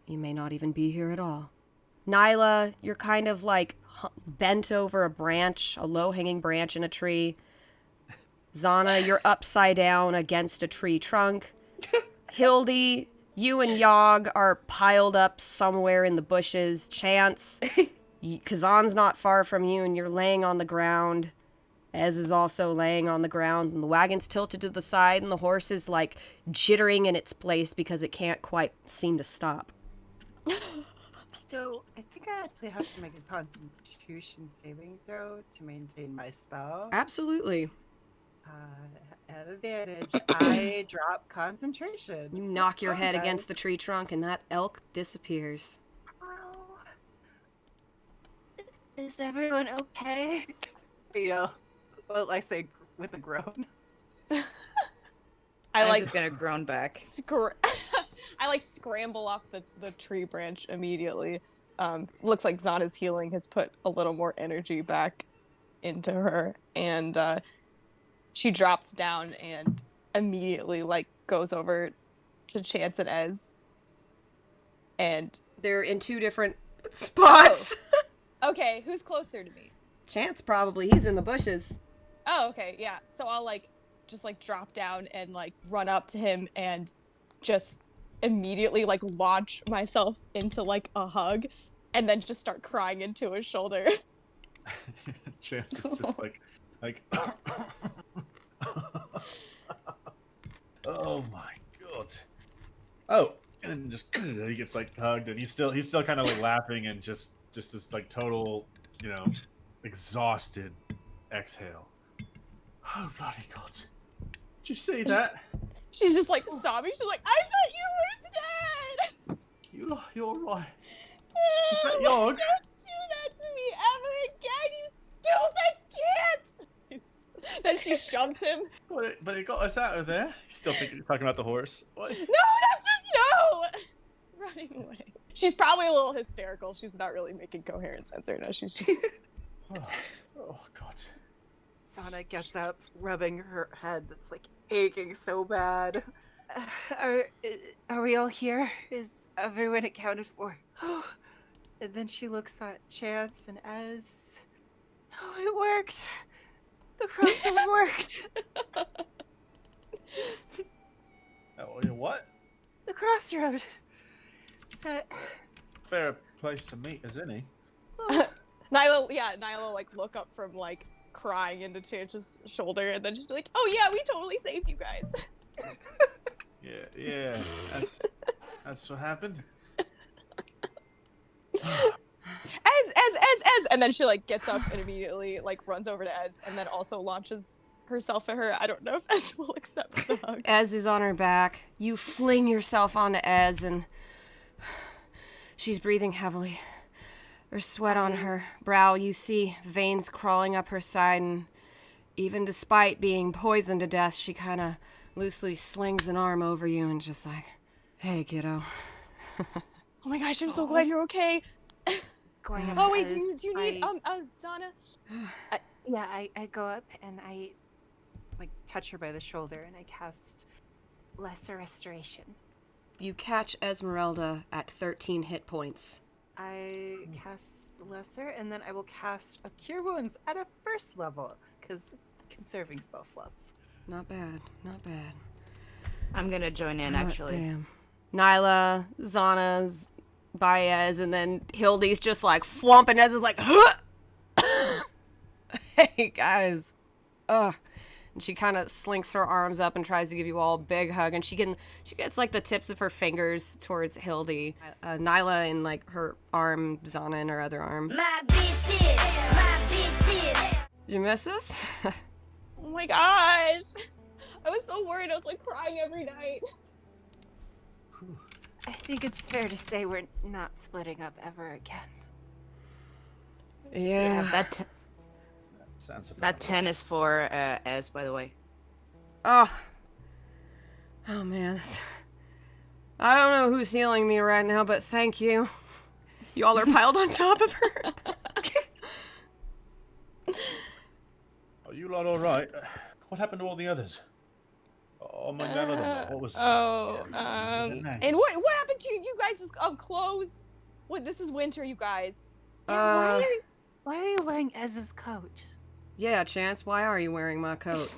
you may not even be here at all. Nyla, you're kind of like bent over a branch, a low-hanging branch in a tree. Zhana, you're upside down against a tree trunk. Hildy, you and Yogg are piled up somewhere in the bushes. Chance, Kazan's not far from you, and you're laying on the ground. Ez is also laying on the ground, and the wagon's tilted to the side, and the horse is like jittering in its place because it can't quite seem to stop. So I think I actually have to make a Constitution saving throw to maintain my spell. Absolutely. At advantage, I drop concentration. You knock That's your fun, head guys. against the tree trunk, and that elk disappears. Oh. Is everyone okay? Yeah. Well, I say with a groan. I I'm like just gonna groan back. I like scramble off the tree branch immediately. Looks like Zana's healing has put a little more energy back into her, and she drops down and immediately like goes over to Chance and Ez. And They're in 2 different spots. okay, who's closer to me? Chance probably. He's in the bushes. Oh, okay, yeah. So I'll like just like drop down and like run up to him and just immediately like launch myself into like a hug and then just start crying into his shoulder. Chance is just like oh my god. Oh, and then just he gets like hugged, and he's still kind of like laughing and just this like total, you know, exhausted exhale. Oh bloody god! Did you see that? She's just like sobbing. She's like, "I thought you were dead." You're right. Don't do Yogg? that to me ever again, you stupid Chance! Then she shoves him. But it got us out of there. He's still talking about the horse. What? No, not the snow! Running away. She's probably a little hysterical. She's not really making coherent sense right now. She's just. Oh god. Zhana gets up, rubbing her head that's like aching so bad. Are we all here? Is everyone accounted for? And then she looks at Chance and Ez. Oh, it worked. The crossroad worked. Oh, what? The crossroad. That. Fair place to meet as any. Nyla like look up from like crying into Chance's shoulder and then just be like, "Oh yeah, we totally saved you guys." Yeah. That's what happened. Ez, and then she like gets up and immediately like runs over to Ez and then also launches herself at her. I don't know if Ez will accept the hug. Ez is on her back. You fling yourself onto Ez, and she's breathing heavily. There's sweat on her brow. You see veins crawling up her side, and even despite being poisoned to death, she kind of loosely slings an arm over you and just like, "Hey, kiddo." Oh my gosh, I'm so glad you're okay. Going up Oh to wait, Ez, do you need Zhana? Yeah, I go up and I like touch her by the shoulder and I cast Lesser Restoration. You catch Ezmerelda at 13 hit points. I cast Lesser and then I will cast a Cure Wounds at a 1st level because conserving spell slots. Not bad, not bad. I'm gonna join in, actually. Damn. Nyla, Zana's by Ez, and then Hildy's just like flumping. Ez is like, huh! Hey guys. Ugh. And she kind of slinks her arms up and tries to give you all a big hug, and she gets like the tips of her fingers towards Hildy. Nyla in like her arm, Zhana in her other arm. My bitches. Did you miss us? Oh my gosh. I was so worried. I was like crying every night. I think it's fair to say we're not splitting up ever again. Yeah. Sounds about That 10 is for Ez, by the way. Oh man. I don't know who's healing me right now, but thank you. You all are piled on top of her. Are you lot all right? What happened to all the others? Oh my god, what was? And what happened to you guys' clothes? What? This is winter, you guys. Why are you wearing Ez's coat? Yeah, Chance, why are you wearing my coat?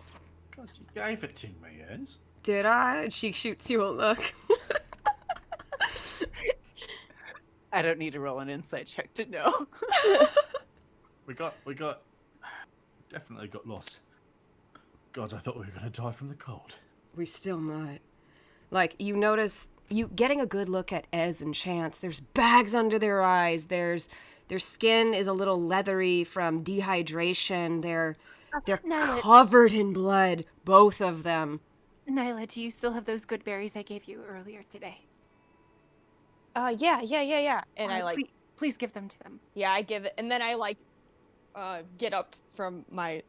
God, you gave it to me, Ez. Did I? She shoots you a look. I don't need to roll an insight check to know. We definitely got lost. God, I thought we were gonna die from the cold. We still might. Like, you notice, you getting a good look at Ez and Chance, there's bags under their eyes, their skin is a little leathery from dehydration, they're Nyla, covered in blood, both of them. Nyla, do you still have those good berries I gave you earlier today? Yeah. And I like, please give them to them. yeah, I give it, and then I like, get up from my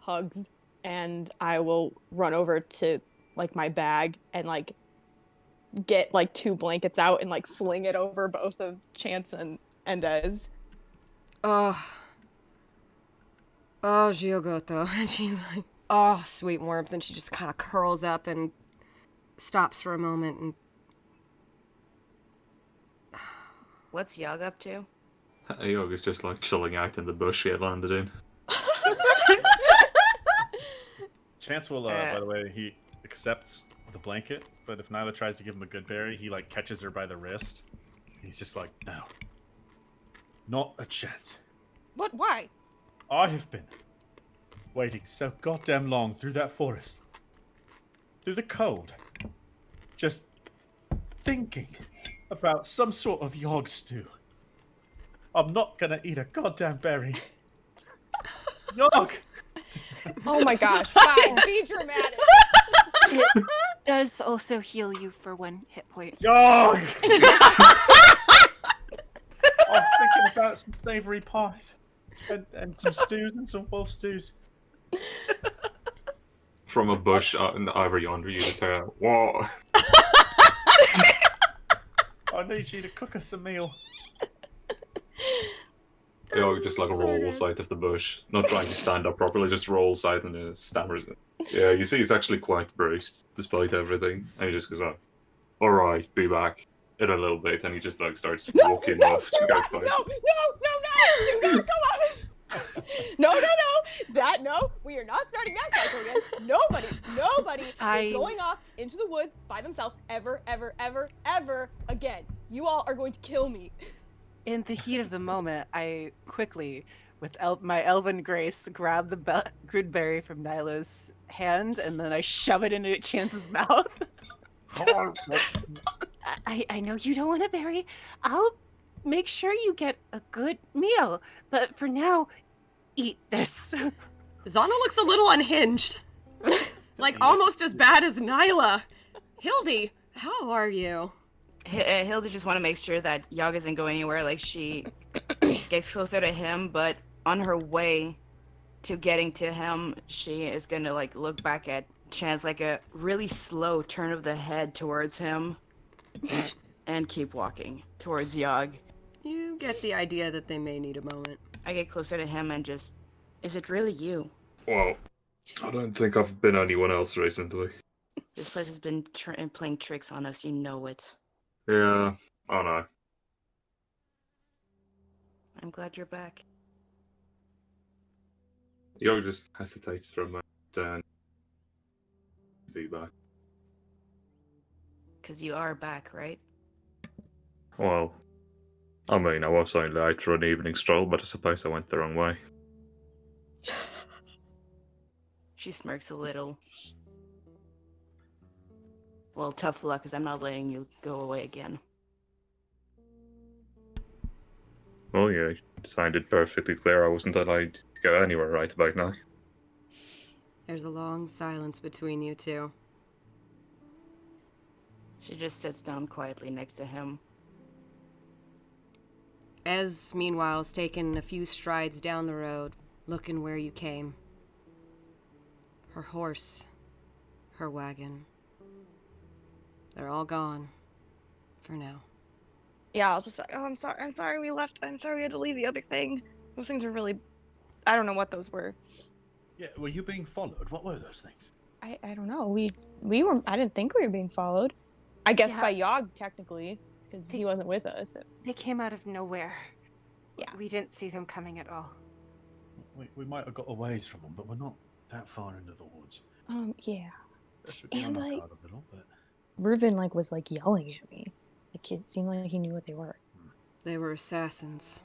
hugs, and I will run over to like my bag and like get like 2 blankets out and like sling it over both of Chance and Ez. Oh, Giogoto. And she's like, oh, sweet warmth. And she just kind of curls up and stops for a moment. And What's Yog up to? Yog is just like chilling out in the bush he had landed in. Chance will, by the way, he accepts the blanket, but if Nyla tries to give him a good berry, he like catches her by the wrist. He's just like, no, not a chance. What? Why? I have been waiting so goddamn long through that forest, through the cold, just thinking about some sort of yog stew. I'm not gonna eat a goddamn berry. Yog! Oh my gosh, fine, be dramatic. It does also heal you for 1 hit point. Yog! I was thinking about some savory pies and some stews and some wolf stews. From a bush over yonder, you just hear, whoa. I need you to cook us a meal. Yog just like rolls out of the bush, not trying to stand up properly, just rolls out and stammers. Yeah, you see he's actually quite bruised, despite everything. And he just goes, oh, alright, be back in a little bit. And he just like starts walking off. Do not, no, do not go off. No, we are not starting that cycle again. Nobody is going off into the woods by themselves ever again. You all are going to kill me. In the heat of the moment, I quickly, with my elven grace, grab the goodberry from Nyla's hand, and then I shove it into Chance's mouth. I know you don't want a berry. I'll make sure you get a good meal, but for now, eat this. Zhana looks a little unhinged. Like, almost as bad as Nyla. Hildy, how are you? Hilda just want to make sure that Yog isn't going anywhere. Like, she gets closer to him, but on her way to getting to him, she is gonna like look back at Chance, like a really slow turn of the head towards him, and keep walking towards Yog. You get the idea that they may need a moment. I get closer to him and just, is it really you? Well, I don't think I've been anyone else recently. This place has been playing tricks on us, you know it. Yeah, I know. I'm glad you're back. Yog just hesitates for a moment and be back. Because you are back, right? Well, I mean, I was only out for an evening stroll, but I suppose I went the wrong way. She smirks a little. Well, tough luck, because I'm not letting you go away again. Well, yeah, it sounded perfectly clear I wasn't allowed to go anywhere right about now. There's a long silence between you two. She just sits down quietly next to him. Ez, meanwhile, is taking a few strides down the road, looking where you came. Her horse, her wagon. They're all gone. For now. Yeah, I'll just be like, oh, I'm sorry we left. I'm sorry we had to leave the other thing. Those things are really, I don't know what those were. Yeah, were you being followed? What were those things? I don't know. We were, I didn't think we were being followed. I guess Yeah. by Yog, technically, because he wasn't with us. They came out of nowhere. Yeah. We didn't see them coming at all. We might have got a ways from them, but we're not that far into the woods. Yeah. Guess we'd be And, on our like- guard a little, but Reuven, like, was, like, yelling at me. Like, it seemed like he knew what they were. They were assassins.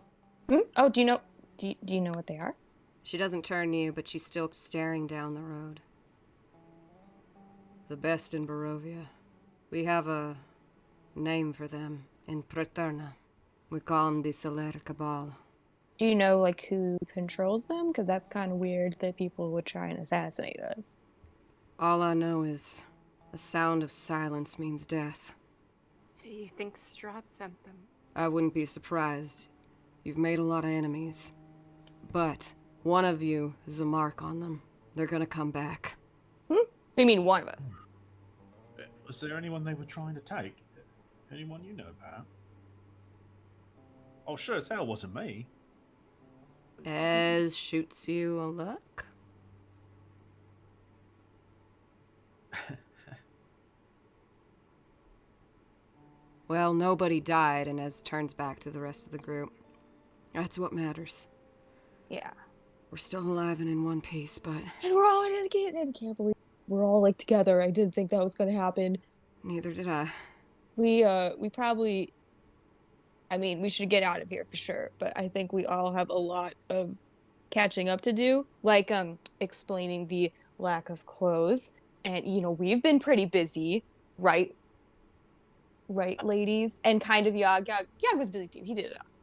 Oh, do you know what they are? She doesn't turn to you, but she's still staring down the road. The best in Barovia. We have a name for them in Preterna. We call them the Soler Cabal. Do you know, like, who controls them? Because that's kind of weird that people would try and assassinate us. All I know is the sound of silence means death. Do you think Strahd sent them? I wouldn't be surprised. You've made a lot of enemies. But one of you is a mark on them. They're gonna come back. You mean one of us? Was there anyone they were trying to take? Anyone you know about? Oh, sure as hell wasn't me. Ez shoots you a look. Well, nobody died, and Ez turns back to the rest of the group. That's what matters. Yeah. We're still alive and in one piece, but And we're all in it again. I can't believe we're all like together. I didn't think that was gonna happen. neither did I. We probably, I mean, we should get out of here for sure, but I think we all have a lot of catching up to do, like explaining the lack of clothes. And we've been pretty busy, right? Right, ladies? And kind of Yog was busy too. He did it us.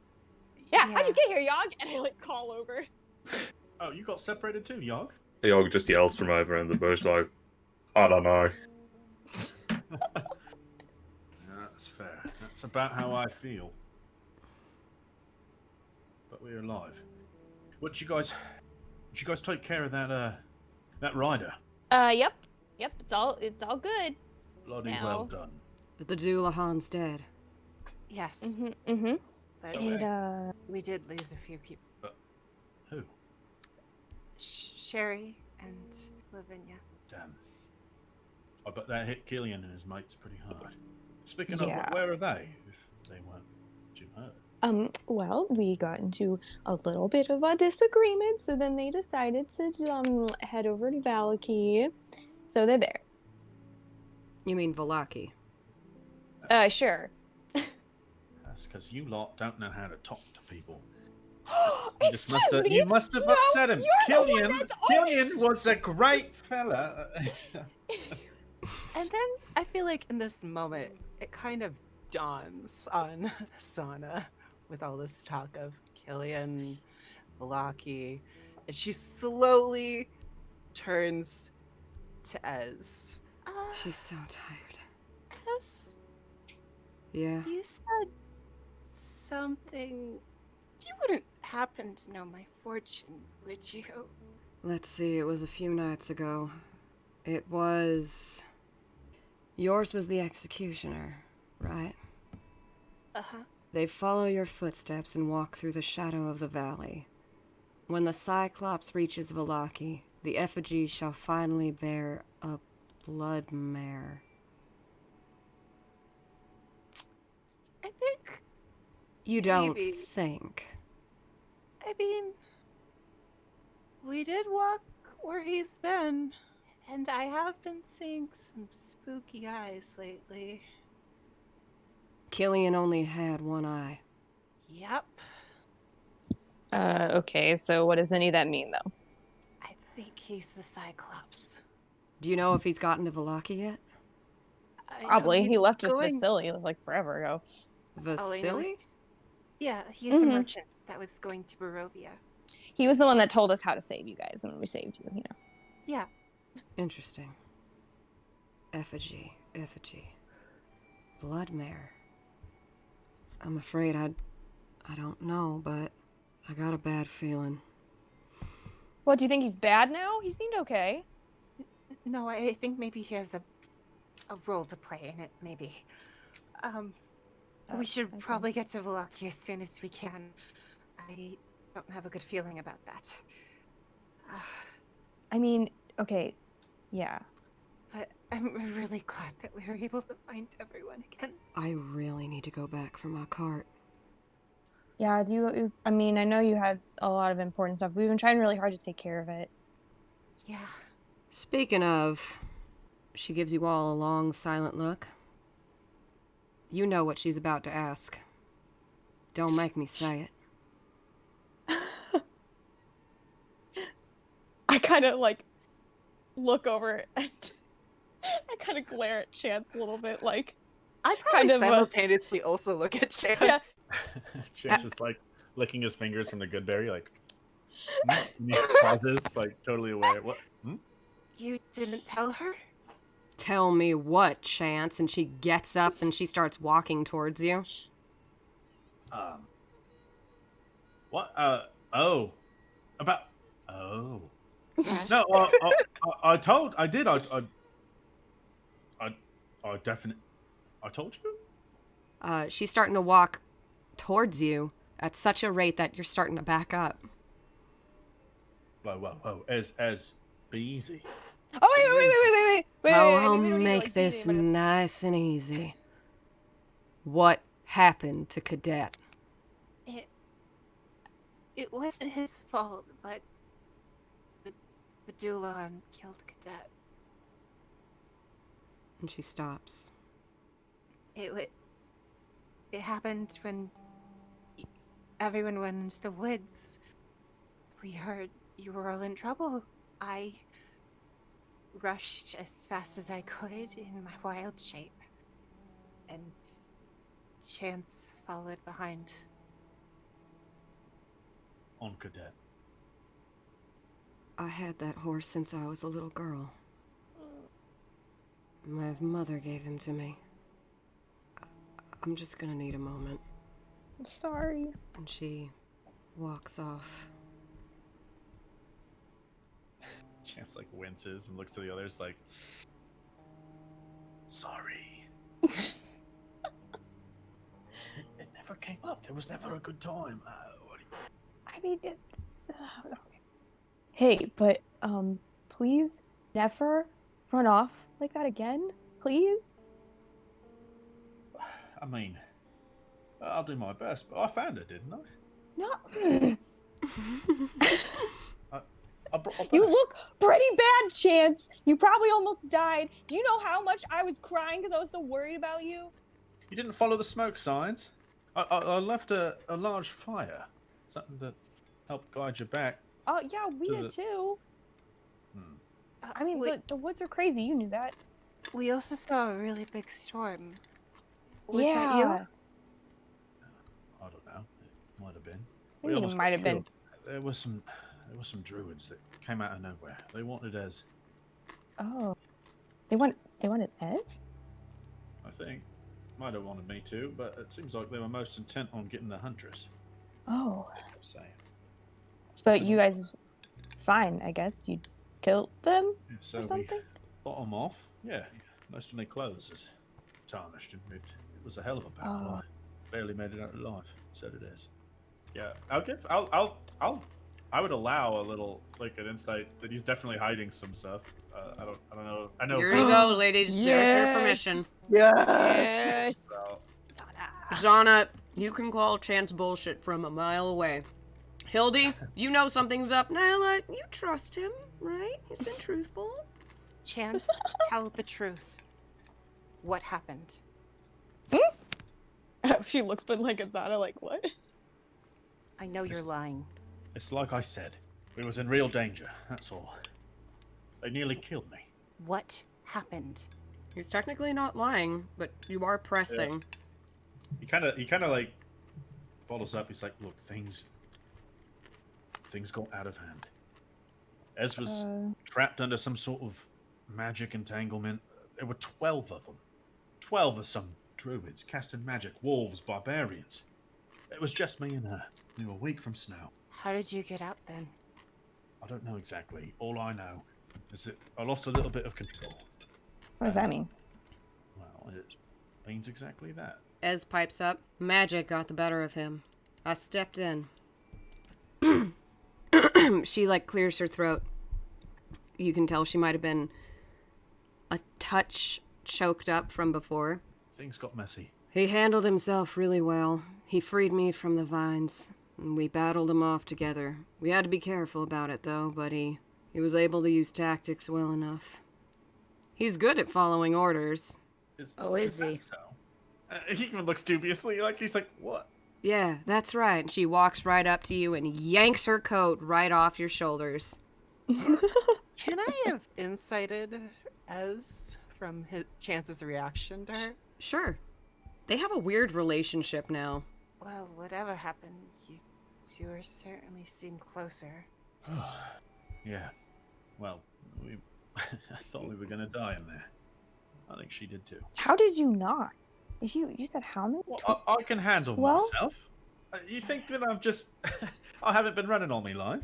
Yeah, how'd you get here, Yog? And I like call over. Oh, you got separated too, Yog? Yog just yells from over in the bush like, I don't know. Yeah, that's fair. That's about how I feel. But we're alive. What you guys take care of that rider? Yep. It's all good. Bloody Now. well done. The Doulahan's dead. Yes. Mm-hmm. But we did lose a few people. Who? Sherry and Lavinia. Damn. I bet that hit Killian and his mates pretty hard. Speaking Yeah. of, where are they? If they weren't too hurt. Well, we got into a little bit of a disagreement, so then they decided to head over to Valaki. So they're there. You mean Valaki? Sure. That's because you lot don't know how to talk to people. Excuse me. You must have No, upset him. you're the one that's Killian always- was a great fella. And then I feel like in this moment, it kind of dawns on Zhana with all this talk of Killian, Valaki, and she slowly turns to Ez. She's so tired. Ez, Yeah. you said something. You wouldn't happen to know my fortune, would you? Let's see, it was a few nights ago. It was... Yours was the executioner, right? Uh-huh. They follow your footsteps and walk through the shadow of the valley. When the Cyclops reaches Valaki, the effigy shall finally bear a blood mare. I think, You don't Maybe. think. I mean, we did walk where he's been, and I have been seeing some spooky eyes lately. Killian only had one eye. Yep. Okay, so what does any of that mean, though? I think he's the Cyclops. Do you know if he's gotten to Valaki yet? I know Probably. He he's left with going- Vasily like forever ago. All I know Vasily? is- Yeah, he's a Mhm. merchant that was going to Barovia. He was the one that told us how to save you guys, and we saved you, Yeah. Interesting. Effigy. Blood mare. I'm afraid I don't know, but I got a bad feeling. What, do you think he's bad now? He seemed okay. No, I think maybe he has a role to play in it, maybe. We should okay. probably get to Valaki as soon as we can. I don't have a good feeling about that. I mean, okay, yeah. But I'm really glad that we were able to find everyone again. I really need to go back for my cart. Yeah, I mean, I know you had a lot of important stuff. We've been trying really hard to take care of it. Yeah. Speaking of, she gives you all a long, silent look. You know what she's about to ask. Don't make me say it. I kind of, look over and I kind of glare at Chance a little bit, like... I probably Kind of, simultaneously also look at Chance. Yeah. Chance is licking his fingers from the good berry, and he pauses, totally aware. What? Hmm? You didn't tell her? Tell me what, Chance? And she gets up and she starts walking towards you. What? Oh. About. Oh. No, I did. I definitely. I told you. She's starting to walk towards you at such a rate that you're starting to back up. Whoa. Be easy. Oh, wait. Oh, I I'll mean, we don't need to, make like, this beat him, but it's- nice and easy. What happened to Cadet? It wasn't his fault, but the Dulan killed Cadet. And she stops. It happened when everyone went into the woods. We heard you were all in trouble. I rushed as fast as I could in my wild shape, and Chance followed behind. On Cadet. I had that horse since I was a little girl. My mother gave him to me. I'm just gonna need a moment. I'm sorry. And she walks off. Chance like winces and looks to the others like, sorry. It never came up. There was never a good time. What do you... I mean, it's, okay. Hey, but please never run off like that again, please. I mean, I'll do my best, but I found her, didn't I? No. I brought You look pretty bad, Chance. You probably almost died. Do you know how much I was crying because I was so worried about you? You didn't follow the smoke signs. I left a large fire, something to help guide you back. Oh, yeah, we To did the- too. I mean, we, the woods are crazy. You knew that. we also saw a really big storm. Was yeah. that you? I don't know. It might have been. I mean, it almost might got have been. killed. There was some druids that came out of nowhere. They wanted Ez, Oh. They wanted Ez? I think. Might have wanted me too, but it seems like they were most intent on getting the huntress. Oh. They kept saying. But you guys, fine, I guess. You killed them Yeah, so or something? we got them off. Yeah, most of their clothes is tarnished and ripped. It was a hell of a battle. Oh. I barely made it out alive. Said it is. Yeah, I would allow a little like an insight that he's definitely hiding some stuff. I don't know. I know. Here you go, ladies. There's your permission. Yes. So, Zhana, you can call Chance bullshit from a mile away. Hildy, you know something's up. Nyla, you trust him, right? He's been truthful. Chance, tell the truth. What happened? She looks but like it's Zhana, like, what? I know you're lying. it's like I said. We was in real danger. That's all. They nearly killed me. What happened? He's technically not lying, but you are pressing. He kind of like bottles up. He's like, look, things got out of hand. Ez was trapped under some sort of magic entanglement. There were 12 of them. 12 of some druids casting magic, wolves, barbarians. It was just me and her. We were weak from snow. How did you get out then? I don't know exactly. All I know is that I lost a little bit of control. What does that mean? Well, it means exactly that. Ez pipes up. Magic got the better of him. I stepped in. She, like, clears her throat. You can tell she might have been a touch choked up from before. Things got messy. He handled himself really well. He freed me from the vines, and we battled him off together. We had to be careful about it, though, but he was able to use tactics well enough. He's good at following orders. Is he? So? He even looks dubiously like he's like, what? Yeah, that's right. She walks right up to you and yanks her coat right off your shoulders. Can I have incited Ez from Chance's reaction to her? Sure. They have a weird relationship now. Well, whatever happened, you two certainly seem closer. Yeah. Well, I thought we were gonna die in there. I think she did too. How did you not? You said how many? Well, I can handle 12? myself. You think that I've just... I haven't been running all my life.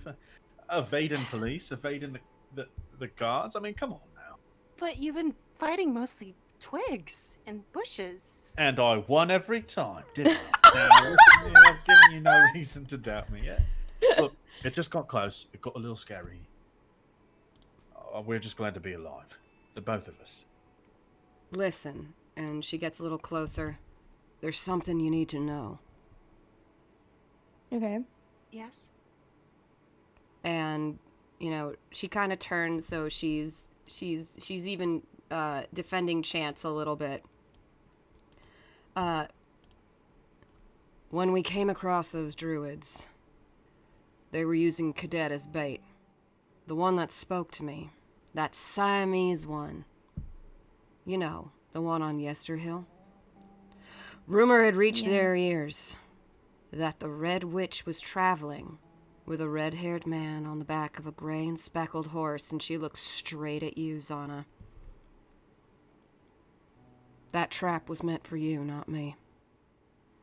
Evading police, evading the guards. I mean, come on now. But you've been fighting mostly twigs and bushes. And I won every time, didn't I? Now, listen here, I've given you no reason to doubt me yet. Look, it just got close. It got a little scary. We're just glad to be alive. The both of us. Listen, and she gets a little closer. There's something you need to know. Okay. Yes. And, you know, she kind of turns, so she's even defending Chance a little bit. When we came across those druids, they were using Cadet as bait. The one that spoke to me, that Siamese one. You know, the one on Yesterhill. Rumor had reached their ears that the Red Witch was traveling with a red-haired man on the back of a gray and speckled horse, and she looked straight at you, Zhana. That trap was meant for you, not me.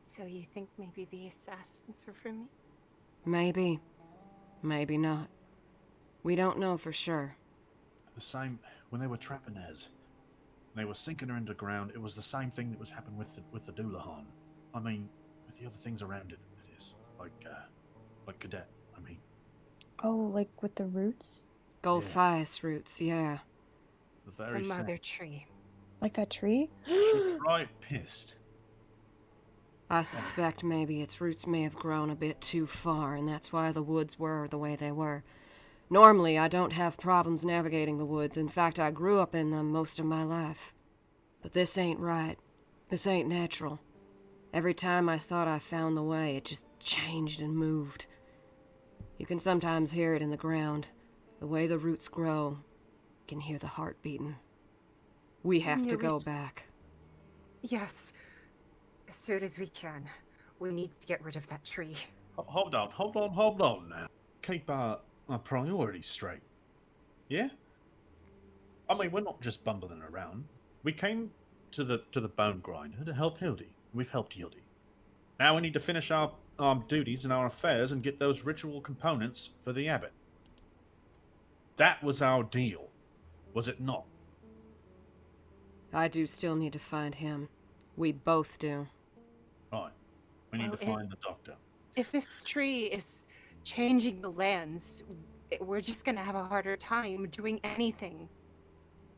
So you think maybe the assassins were for me? Maybe. Maybe not. We don't know for sure. The same when they were trapping Ez. They were sinking her into the ground. It was the same thing that was happening with the Doulahan. I mean, with the other things around it, it is. Like Cadet, I mean. Oh, like with the roots? Golthias roots, yeah. The very The mother same. tree. Like that tree? She's right pissed. I suspect maybe its roots may have grown a bit too far, and that's why the woods were the way they were. Normally, I don't have problems navigating the woods. In fact, I grew up in them most of my life. But this ain't right. This ain't natural. Every time I thought I found the way, it just changed and moved. You can sometimes hear it in the ground. The way the roots grow, you can hear the heart beating. We have to go back. Yes. As soon as we can. We need to get rid of that tree. Hold on now. Keep our priorities straight. Yeah? I mean, we're not just bumbling around. We came to the bone grinder to help Hildy. We've helped Hildy. Now we need to finish our duties and our affairs and get those ritual components for the abbot. That was our deal, was it not? I do still need to find him. We both do. Right. We need to find the doctor. If this tree is changing the lands, we're just gonna have a harder time doing anything.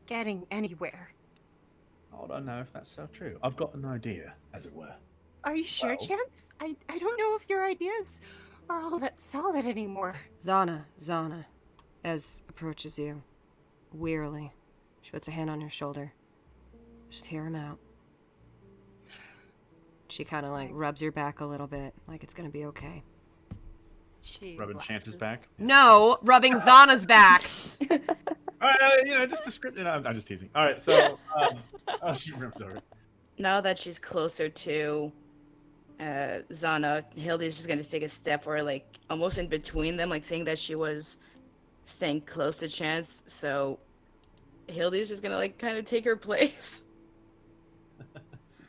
Getting anywhere. I don't know if that's so true. I've got an idea, as it were. Are you sure, Well- Chance? I don't know if your ideas are all that solid anymore. Zhana. Ez approaches you. Wearily. She puts a hand on your shoulder. Just hear him out. She kind of like rubs your back a little bit, like it's gonna be okay. She Rubbing laughs. Chance's back. No, rubbing Zana's back. Just the script. I'm just teasing. All right, so she rips over. Now that she's closer to Zhana, Hildy's just gonna take a step for like almost in between them, like saying that she was staying close to Chance. So Hildy's just gonna like kind of take her place.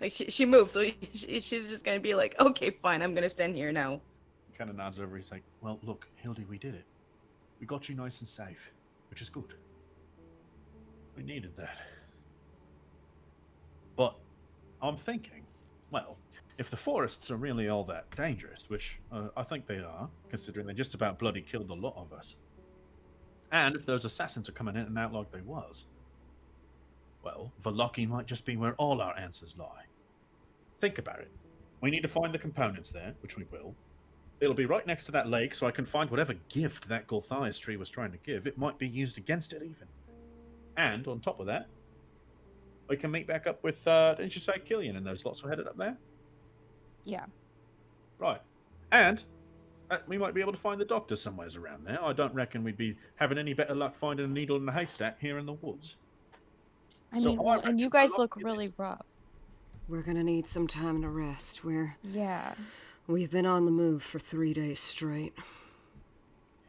Like she moves, so she's just gonna be like, okay, fine, I'm gonna stand here now. He kind of nods over. He's like, "Well, look, Hildy, we did it. We got you nice and safe, which is good. We needed that. But I'm thinking, well, if the forests are really all that dangerous, which I think they are, considering they just about bloody killed a lot of us, and if those assassins are coming in and out like they was, well, Valoki might just be where all our answers lie. Think about it. We need to find the components there, which we will. It'll be right next to that lake, so I can find whatever gift that Golthias tree was trying to give. It might be used against it, even. And, on top of that, we can meet back up with, didn't you say Killian and those lots were headed up there? Yeah. Right. And we might be able to find the doctor somewheres around there. I don't reckon we'd be having any better luck finding a needle in a haystack here in the woods. I So mean, I well, reckon and you guys Valoki look is- really rough. We're gonna need some time to rest. Yeah. We've been on the move for 3 days straight.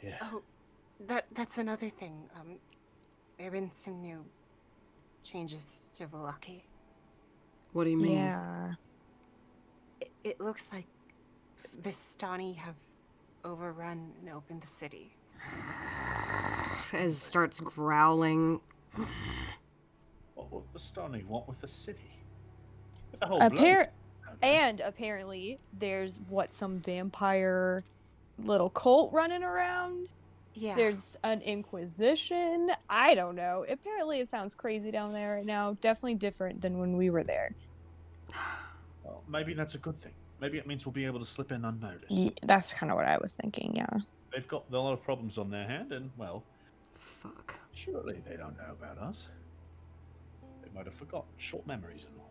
Yeah. Oh, that's another thing. There have been some new changes to Valoki. What do you mean? Yeah. It looks like Vistani have overrun and opened the city. Ez starts growling. the Stony want with the city? With the whole And apparently, there's some vampire little cult running around. Yeah. There's an inquisition. I don't know. Apparently, it sounds crazy down there right now. Definitely different than when we were there. Well, maybe that's a good thing. Maybe it means we'll be able to slip in unnoticed. That's kind of what I was thinking, yeah. They've got a lot of problems on their hand, and, well, Fuck. surely they don't know about us. They might have forgotten. Short memories and all.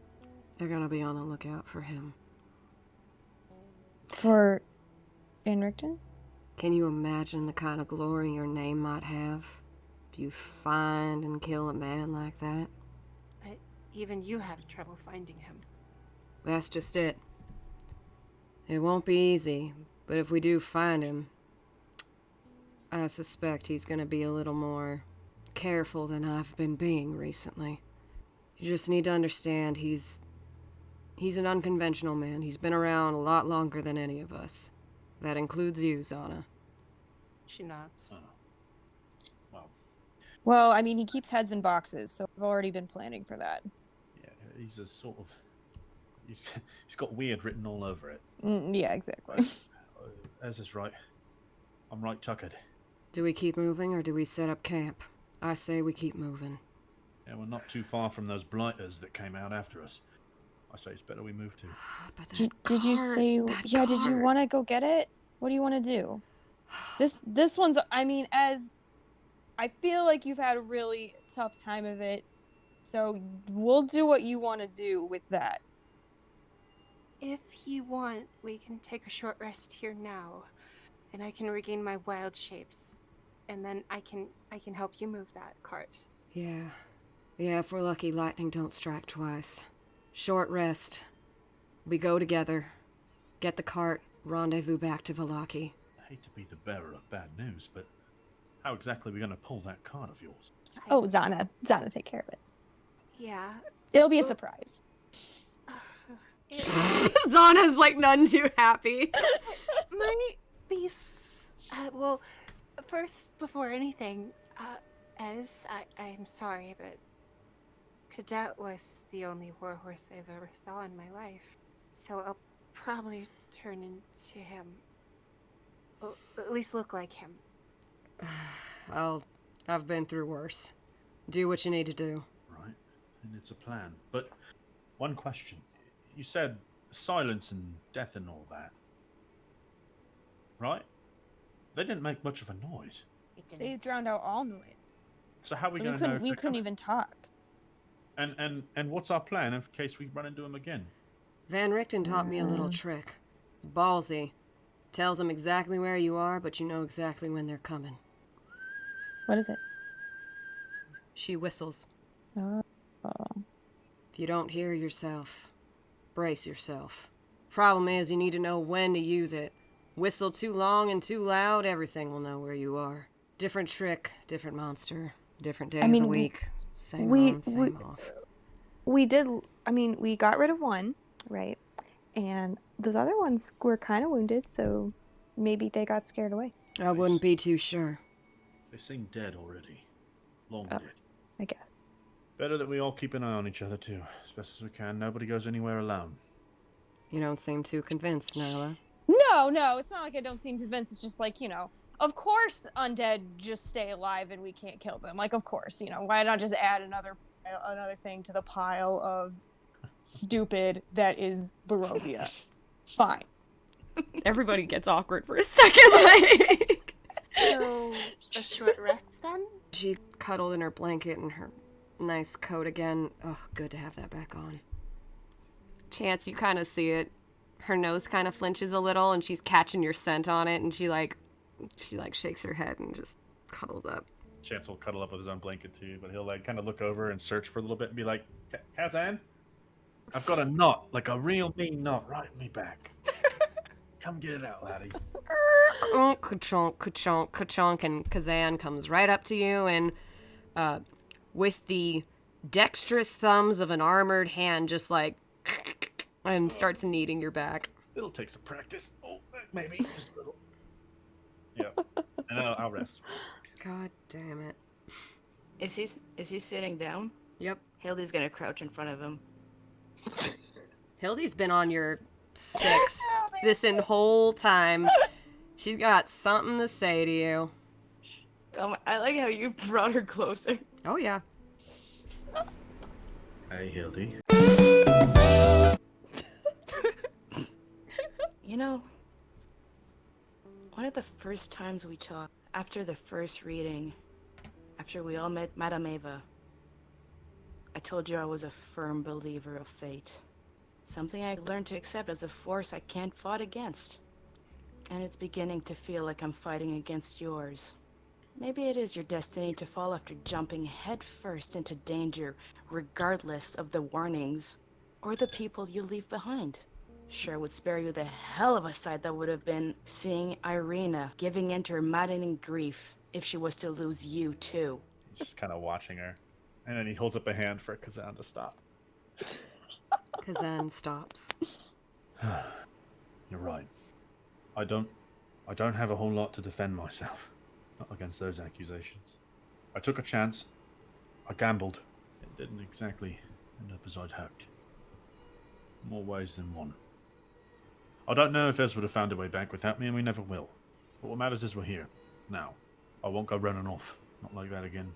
They're gonna be on the lookout for him. For Van Richten? Can you imagine the kind of glory your name might have if you find and kill a man like that? But even you have trouble finding him. That's just it. It won't be easy, but if we do find him, I suspect he's gonna be a little more careful than I've been being recently. You just need to understand he's an unconventional man. He's been around a lot longer than any of us. That includes you, Zhana. She nods. Well, I mean, he keeps heads in boxes, so I've already been planning for that. Yeah, he's a sort of... He's got weird written all over it. Yeah, exactly. Ez is right. I'm right tuckered. Do we keep moving or do we set up camp? I say we keep moving. Yeah, we're not too far from those blighters that came out after us. I say it's better we move too. But that Did you cart, say... that Yeah, did you cart. want to go get it? What do you want to do? This one's... I mean, as... I feel like you've had a really tough time of it, so we'll do what you want to do with that. If you want, we can take a short rest here now, and I can regain my wild shapes, and then I can help you move that cart. Yeah. Yeah, if we're lucky, lightning don't strike twice. Short rest. We go together. Get the cart. Rendezvous back to Vallaki. I hate to be the bearer of bad news, but how exactly are we going to pull that cart of yours? Oh, Zhana, take care of it. Yeah. It'll be a surprise. Zana's like none too happy. Might be. Well, first, before anything, I'm sorry, but Cadet was the only warhorse I've ever saw in my life, so I'll probably turn into him. Well, at least look like him. I've been through worse. Do what you need to do. Right, and it's a plan. But one question. You said silence and death and all that. Right? They didn't make much of a noise. They drowned out all noise. So how are we going to know if We they're couldn't coming? even talk. And what's our plan in case we run into them again? Van Richten taught me a little trick. It's ballsy. Tells them exactly where you are, but you know exactly when they're coming. What is it? She whistles. Oh. If you don't hear yourself, brace yourself. Problem is, you need to know when to use it. Whistle too long and too loud, everything will know where you are. Different trick, different monster, different day of the week. Same on, same off. We got rid of one, right? And those other ones were kind of wounded, so maybe they got scared away. I wouldn't be too sure. They seem dead already. Long dead. I guess. Better that we all keep an eye on each other too, as best as we can. Nobody goes anywhere alone. You don't seem too convinced, Nyla. No, it's not like I don't seem convinced. It's just like, of course undead just stay alive and we can't kill them. Like, of course, why not just add another thing to the pile of stupid that is Barovia? Fine. Everybody gets awkward for a second, like... So, a short rest then? She cuddled in her blanket and her nice coat again. Oh, good to have that back on. Chance, you kind of see it. Her nose kind of flinches a little and she's catching your scent on it and she shakes her head and just cuddles up. Chance will cuddle up with his own blanket too, but he'll kind of look over and search for a little bit and be like, Kazan, I've got a knot, like a real mean knot right in me back. Come get it out, laddie. Ka-chonk, ka-chonk, ka-chonk, and Kazan comes right up to you and with the dexterous thumbs of an armored hand just like and starts kneading your back. It'll take some practice. Oh, maybe just a little. Yeah, and then I'll rest. God damn it. Is he sitting down? Yep. Hildy's gonna crouch in front of him. Hildy's been on your 6 this whole time. She's got something to say to you. I like how you brought her closer. Oh, yeah. Hey, Hildy. You know, one of the first times we talked, after the first reading, after we all met Madame Eva, I told you I was a firm believer of fate. It's something I learned to accept as a force I can't fight against. And it's beginning to feel like I'm fighting against yours. Maybe it is your destiny to fall after jumping headfirst into danger, regardless of the warnings or the people you leave behind. Sure would spare you the hell of a sight that would have been seeing Irina giving in to her maddening grief if she was to lose you too. He's just kind of watching her. And then he holds up a hand for Kazan to stop. Kazan stops. You're right. I don't have a whole lot to defend myself. Not against those accusations. I took a chance. I gambled. It didn't exactly end up as I'd hoped. More ways than one. I don't know if Ez would have found a way back without me, and we never will. But what matters is we're here. Now. I won't go running off. Not like that again.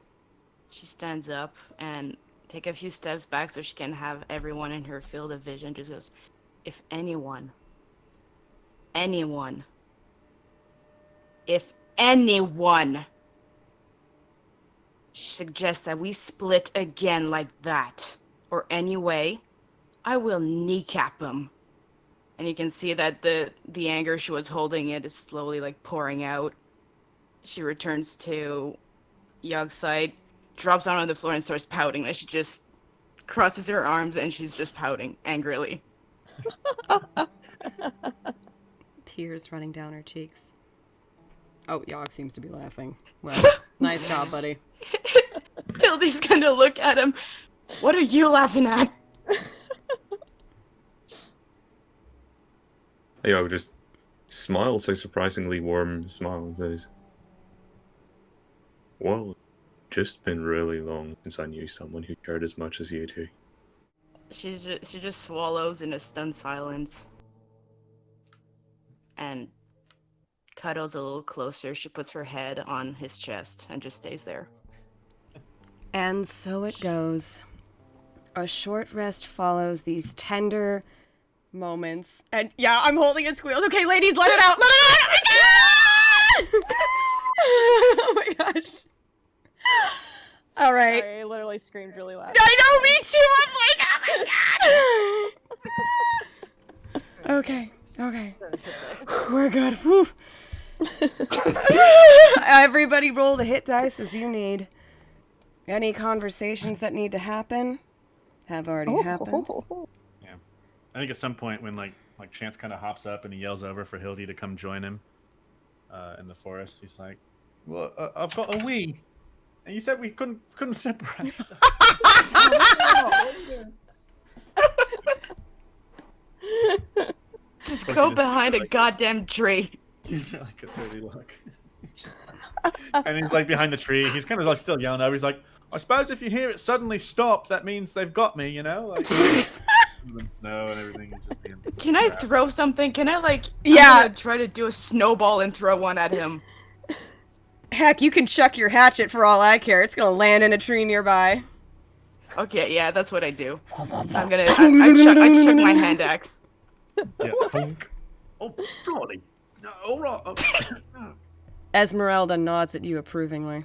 She stands up and take a few steps back so she can have everyone in her field of vision. Just goes, if anyone suggests that we split again like that, or anyway, I will kneecap him. And you can see that the anger she was holding it is slowly like pouring out. She returns to Yog's side, drops down on the floor and starts pouting. Like she just crosses her arms and she's just pouting angrily. Tears running down her cheeks. Oh, Yog seems to be laughing. Well, nice job, buddy. Hildy's gonna look at him. What are you laughing at? I would just smile, so surprisingly warm smile, and says, well, it's just been really long since I knew someone who cared as much as you do. She just swallows in a stunned silence. And cuddles a little closer. She puts her head on his chest and just stays there. And so it goes. A short rest follows these tender moments. And yeah, I'm holding it squeals. Okay, ladies, let it out! Let it out! Oh my gosh. All right. Sorry, I literally screamed really loud. I know, me too! I'm like, oh my god! Okay. We're good. Whew. Everybody roll the hit dice as you need. Any conversations that need to happen have already happened. Yeah. I think at some point when like Chance kind of hops up and he yells over for Hildy to come join him in the forest, he's like, well, I've got a wee. And you said we couldn't separate. Just go behind a goddamn tree. He's like a dirty look. And he's like behind the tree. He's kind of like still yelling over. He's like, I suppose if you hear it suddenly stop, that means they've got me, you know? Like, snow and everything is just being... Can I throw something? Can I like... Yeah. I'm gonna try to do a snowball and throw one at him. Heck, you can chuck your hatchet for all I care. It's gonna land in a tree nearby. Okay, yeah, that's what I do. I'm gonna... I chuck my hand axe. Yeah. Oh, bloody. No, all right. Ezmerelda nods at you approvingly.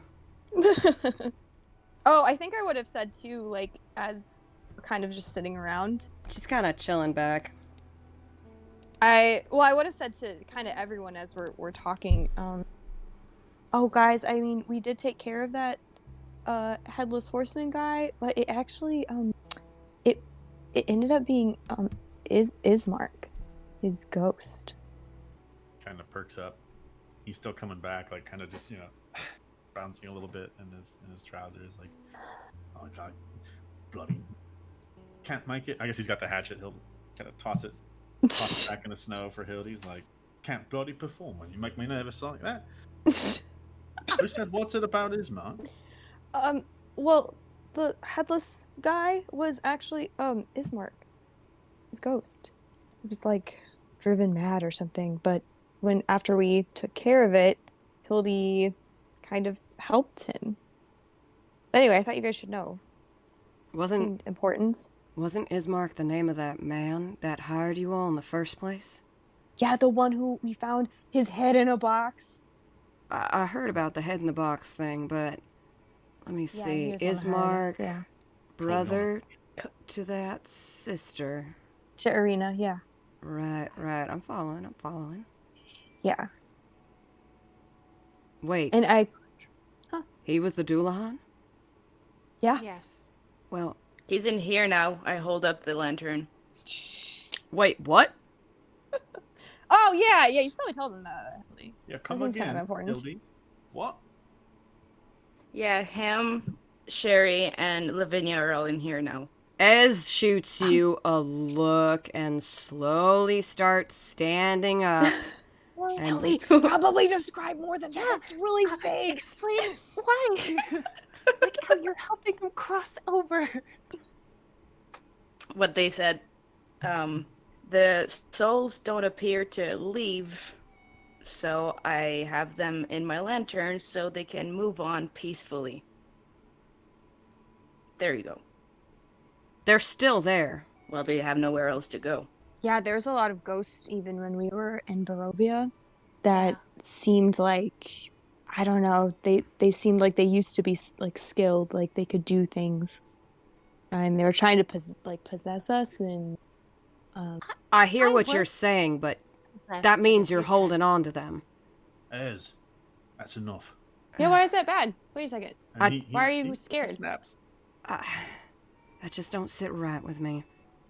Oh, I think I would have said too, like, as we're kind of just sitting around. She's kind of chilling back. I would have said to kind of everyone as we're talking, oh guys, I mean, we did take care of that headless horseman guy, but it actually it ended up being Ismark, his ghost. Kind of perks up. He's still coming back, like kind of just, you know, bouncing a little bit in his trousers, like, oh god, bloody can't make it. I guess he's got the hatchet. He'll kind of toss it back in the snow for Hildy. He's like, can't bloody perform when you make me nervous like that. Who said what's it about Ismark? Well, the headless guy was actually Ismark, his ghost. He was like driven mad or something, but after we took care of it, Hildy kind of helped him. But anyway, I thought you guys should know. Wasn't Seemed important. Ismark the name of that man that hired you all in the first place? Yeah, the one who we found his head in a box. I heard about the head in the box thing, but let me see. Ismark, Yeah. brother to that sister. To Arena, yeah. Right. I'm following. Yeah. Wait, And he was the Doulahan? yeah. Yes. Well, He's in here now. I hold up the lantern. wait, what? Oh, yeah, you should probably tell them that. Hildy. Yeah, come seems again, kind of important. Hildy. What? Yeah, him, Sherry, and Lavinia are all in here now. Ez shoots you a look and slowly starts standing up. And Hildy, probably describe more than that. It's really vague. Explain why. Like how you're helping them cross over. What they said, the souls don't appear to leave, so I have them in my lantern so they can move on peacefully. There you go. they're still there. Well, they have nowhere else to go. Yeah, there's a lot of ghosts even when we were in Barovia that seemed like, I don't know, they seemed like they used to be like skilled, like they could do things. And they were trying to possess us, and I hear I what work- you're saying, but that means you're holding on to them. Ez, that's enough. yeah, why is that bad? Wait a second. And Why are you scared? Snaps. That just don't sit right with me.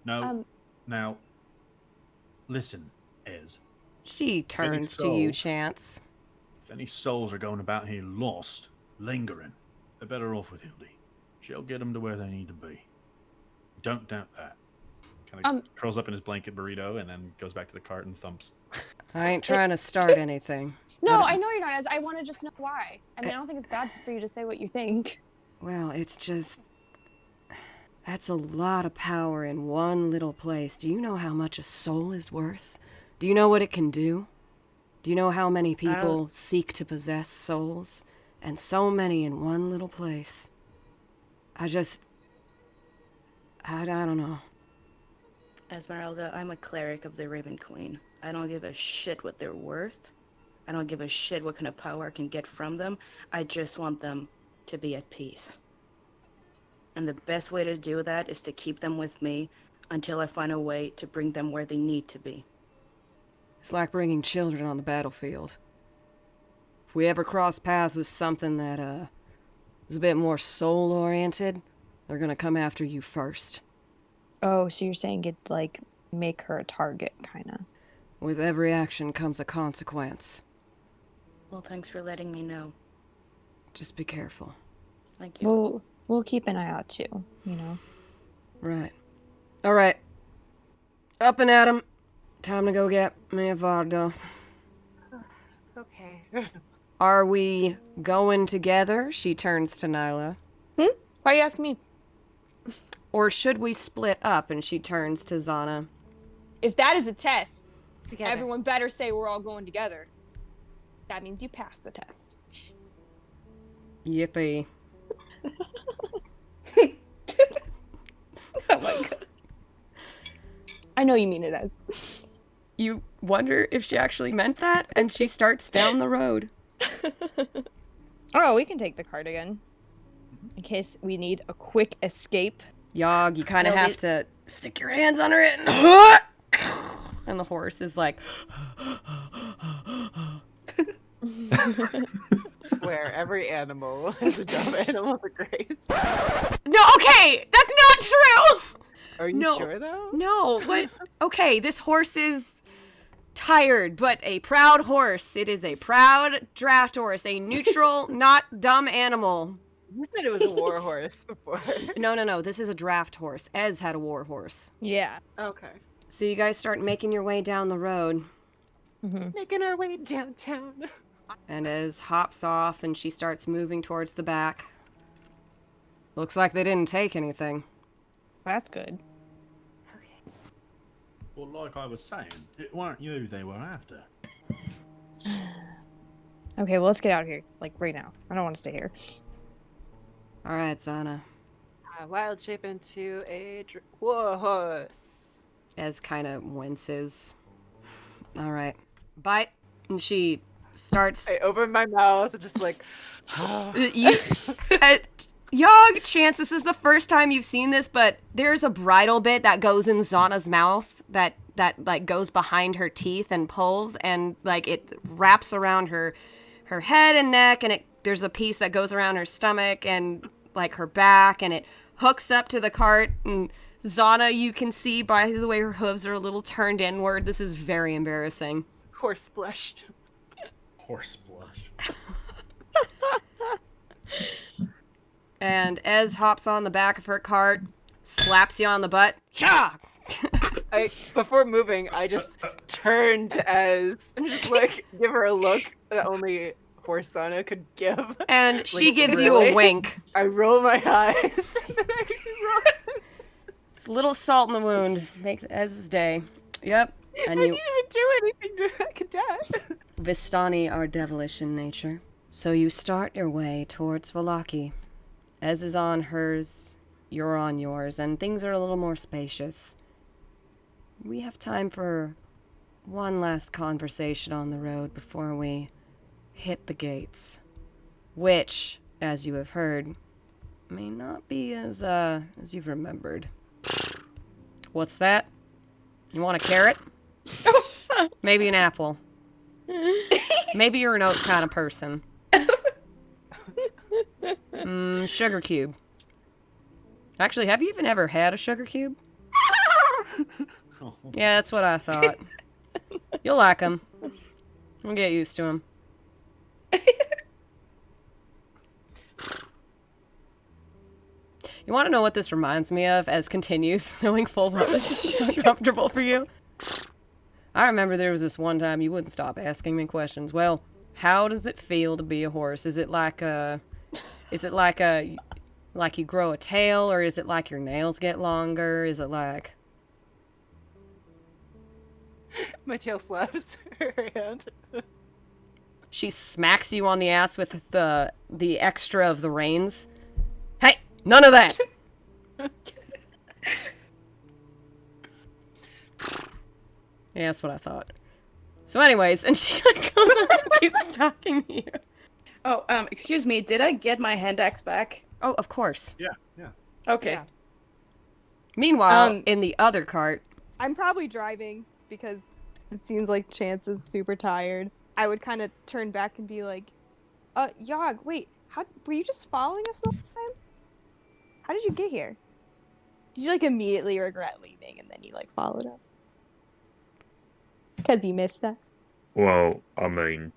No. Now, listen, Ez. She turns to you, Chance. If any souls are going about here lost, lingering, they're better off with Hildy. She'll get them to where they need to be. Don't doubt that. Kind of curls up in his blanket burrito and then goes back to the cart and thumps. I ain't trying to start anything. No, I know you're not. I want to just know why. I mean, I don't think it's bad for you to say what you think. Well, it's just... That's a lot of power in one little place. Do you know how much a soul is worth? Do you know what it can do? Do you know how many people seek to possess souls? And so many in one little place. I don't know. Ezmerelda, I'm a cleric of the Raven Queen. I don't give a shit what they're worth. I don't give a shit what kind of power I can get from them. I just want them to be at peace. And the best way to do that is to keep them with me until I find a way to bring them where they need to be. It's like bringing children on the battlefield. If we ever cross paths with something that, is a bit more soul-oriented, they're gonna come after you first. Oh, so you're saying it like make her a target, kind of. With every action comes a consequence. Well, thanks for letting me know. Just be careful. Thank you. We'll keep an eye out too, you know. Right. All right. Up and at 'em. Time to go get me a Vardo. Okay. Are we going together? She turns to Nyla. Why are you asking me? Or should we split up? And she turns to Zhana. If that is a test, Together. everyone better say we're all going together. That means you passed the test. Yippee. Oh my god. I know you mean it as. You wonder if she actually meant that, and she starts down the road. Oh, we can take the cart again. In case we need a quick escape. Yogg, you kind of No, have we- to stick your hands under it, and the horse is like... Where every animal is a dumb animal with a grace. No, okay, that's not true! Are you No. sure though? No, but okay, this horse is tired, but a proud horse. It is a proud draft horse, a neutral, not dumb animal. You said it was a war horse before. No, this is a draft horse. Ez had a war horse. Yeah. Okay. So you guys start making your way down the road, Making our way downtown. and Ez hops off and she starts moving towards the back. Looks like they didn't take anything. That's good. Well, like I was saying, it weren't you they were after. Okay, well, let's get out of here. Like, right now. I don't want to stay here. Alright, Zhana. Wild shape into a horse. Ez kind of winces. Alright. Bite. And she starts... I open my mouth, just like... You, Yog, Chance, this is the first time you've seen this, but there's a bridle bit that goes in Zana's mouth that like goes behind her teeth and pulls, and like it wraps around her head and neck, and there's a piece that goes around her stomach and like her back, and it hooks up to the cart. And Zana, you can see by the way her hooves are a little turned inward. This is very embarrassing. Horse blush. Horse blush. And Ez hops on the back of her cart, slaps you on the butt. Yeah. Before moving, I just turned as and just like give her a look that only Horsana could give. And she Like, gives you a really? wink. I roll my eyes. And then I roll. It's a little salt in the wound. Makes Ez's day. Yep. And I you, didn't even do anything to that cadet. Vistani are devilish in nature. So you start your way towards Valaki. Ez is on hers, you're on yours, and things are a little more spacious. We have time for one last conversation on the road before we hit the gates. Which, as you have heard, may not be as you've remembered. What's that? You want a carrot? Maybe an apple. Maybe you're an oat kind of person. Sugar cube. Actually, have you even ever had a sugar cube? Yeah, that's what I thought. You'll like them. You'll get used to them. You want to know what this reminds me of as continues, knowing full well this is uncomfortable for you? I remember there was this one time you wouldn't stop asking me questions. Well, how does it feel to be a horse? Is it like you grow a tail, or is it like your nails get longer? Is it like... My tail slaps her hand. She smacks you on the ass with the extra of the reins. Hey, none of that! Yeah, that's what I thought. So anyways, and she goes over and keeps talking to you. Oh, excuse me, did I get my hand axe back? Oh, of course. Yeah. Okay. Yeah. Meanwhile, in the other cart... I'm probably driving because it seems like Chance is super tired. I would kind of turn back and be like, Yog, wait, how were you just following us the whole time? How did you get here? Did you like immediately regret leaving and then you like followed us? Because you missed us? Well, I mean,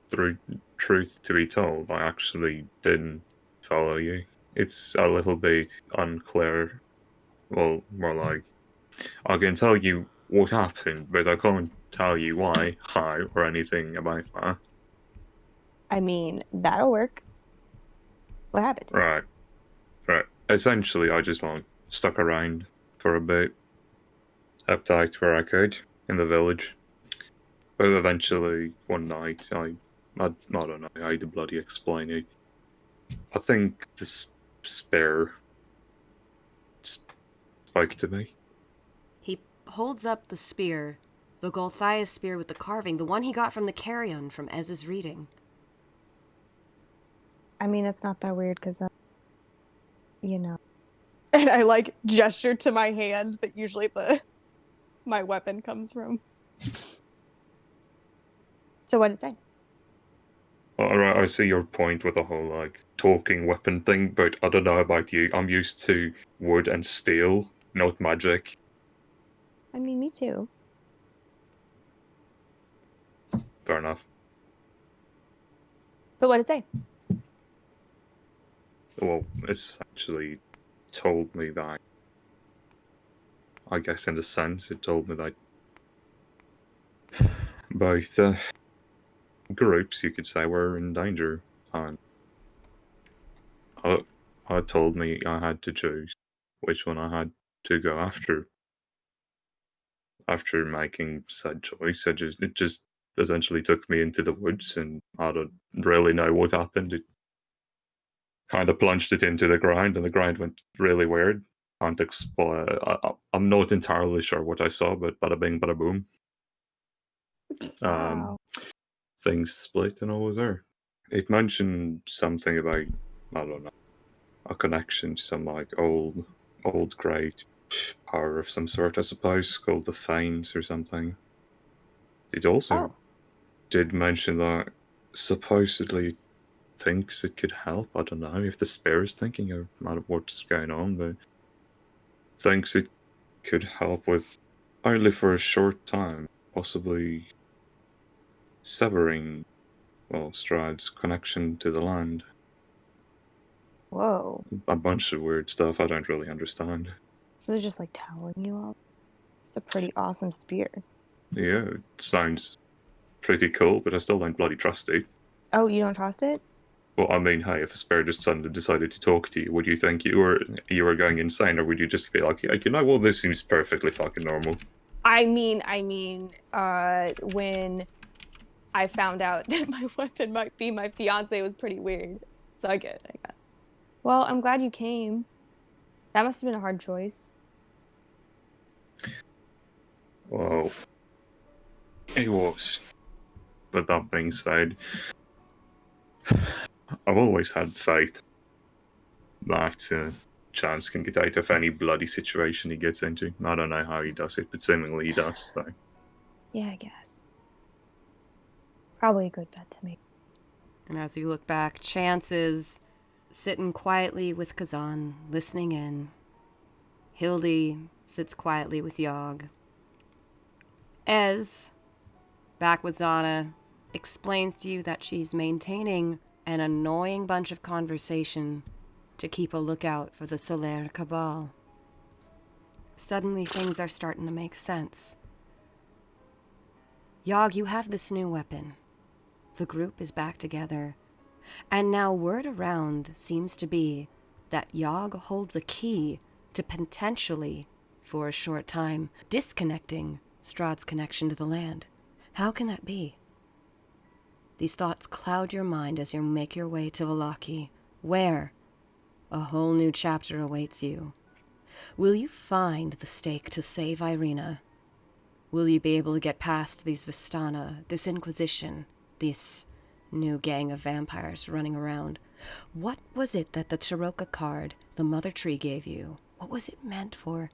truth to be told, I actually didn't follow you. It's a little bit unclear. Well, more like, I can tell you what happened, but I can't tell you why, how, or anything about that. I mean, that'll work. What happened? Right. Essentially, I just stuck around for a bit, helped out where I could in the village. But eventually, one night, I don't know how to bloody explain it. I think this spare spoke to me. He holds up the spear, the Golthias spear with the carving, the one he got from the carrion from Ez's reading. I mean, it's not that weird because, you know. And I like gesture to my hand that usually my weapon comes from. So what did it say? Alright, I see your point with the whole, talking weapon thing, but I don't know about you. I'm used to wood and steel, not magic. I mean, me too. Fair enough. But what did it say? Well, it's actually told me that... I guess in a sense, it told me that... both, groups, you could say, were in danger. And had told me I had to choose which one I had to go after. After making said choice, it just essentially took me into the woods, and I don't really know what happened. It kind of plunged it into the ground, and the ground went really weird. Can't explain. I'm not entirely sure what I saw, but bada bing, bada boom. Wow. Things split, and I was there. It mentioned something about, I don't know, a connection to some like old great power of some sort, I suppose, called the Fanes or something. It also Oh. did mention that supposedly thinks it could help. I don't know if the spear is thinking of what's going on, but thinks it could help with only for a short time, possibly severing, well, Strahd's connection to the land. Whoa. A bunch of weird stuff I don't really understand. So it's just like toweling you up. It's a pretty awesome spear. Yeah, it sounds pretty cool, but I still don't bloody trust it. Oh, you don't trust it? Well, I mean, hey, if a spirit just suddenly decided to talk to you, would you think you were going insane, or would you just be like, you know what, this seems perfectly fucking normal? I mean, when I found out that my weapon might be my fiance, it was pretty weird. So I get it, I guess. Well, I'm glad you came. That must have been a hard choice. Well, it was. But that being said, I've always had faith that Chance can get out of any bloody situation he gets into. I don't know how he does it, but seemingly he does. So. Yeah, I guess. Probably a good bet to make. And as you look back, Chance is sitting quietly with Kazan, listening in. Hildy sits quietly with Yogg. Ez, back with Zhana, explains to you that she's maintaining an annoying bunch of conversation to keep a lookout for the Solaire Cabal. Suddenly things are starting to make sense. Yogg, you have this new weapon. The group is back together. And now word around seems to be that Yogg holds a key to potentially, for a short time, disconnecting Strahd's connection to the land. How can that be? These thoughts cloud your mind as you make your way to Vallaki, where a whole new chapter awaits you. Will you find the stake to save Irina? Will you be able to get past these Vistana, this Inquisition, this new gang of vampires running around? What was it that the Chiroka card the Mother Tree gave you? What was it meant for?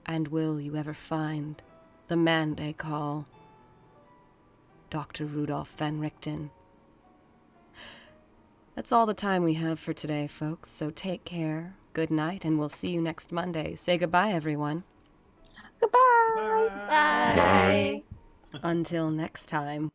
And will you ever find the man they call Dr. Rudolph van Richten? That's all the time we have for today, folks, so take care, good night, and we'll see you next Monday. Say goodbye, everyone. Goodbye! Bye. Until next time.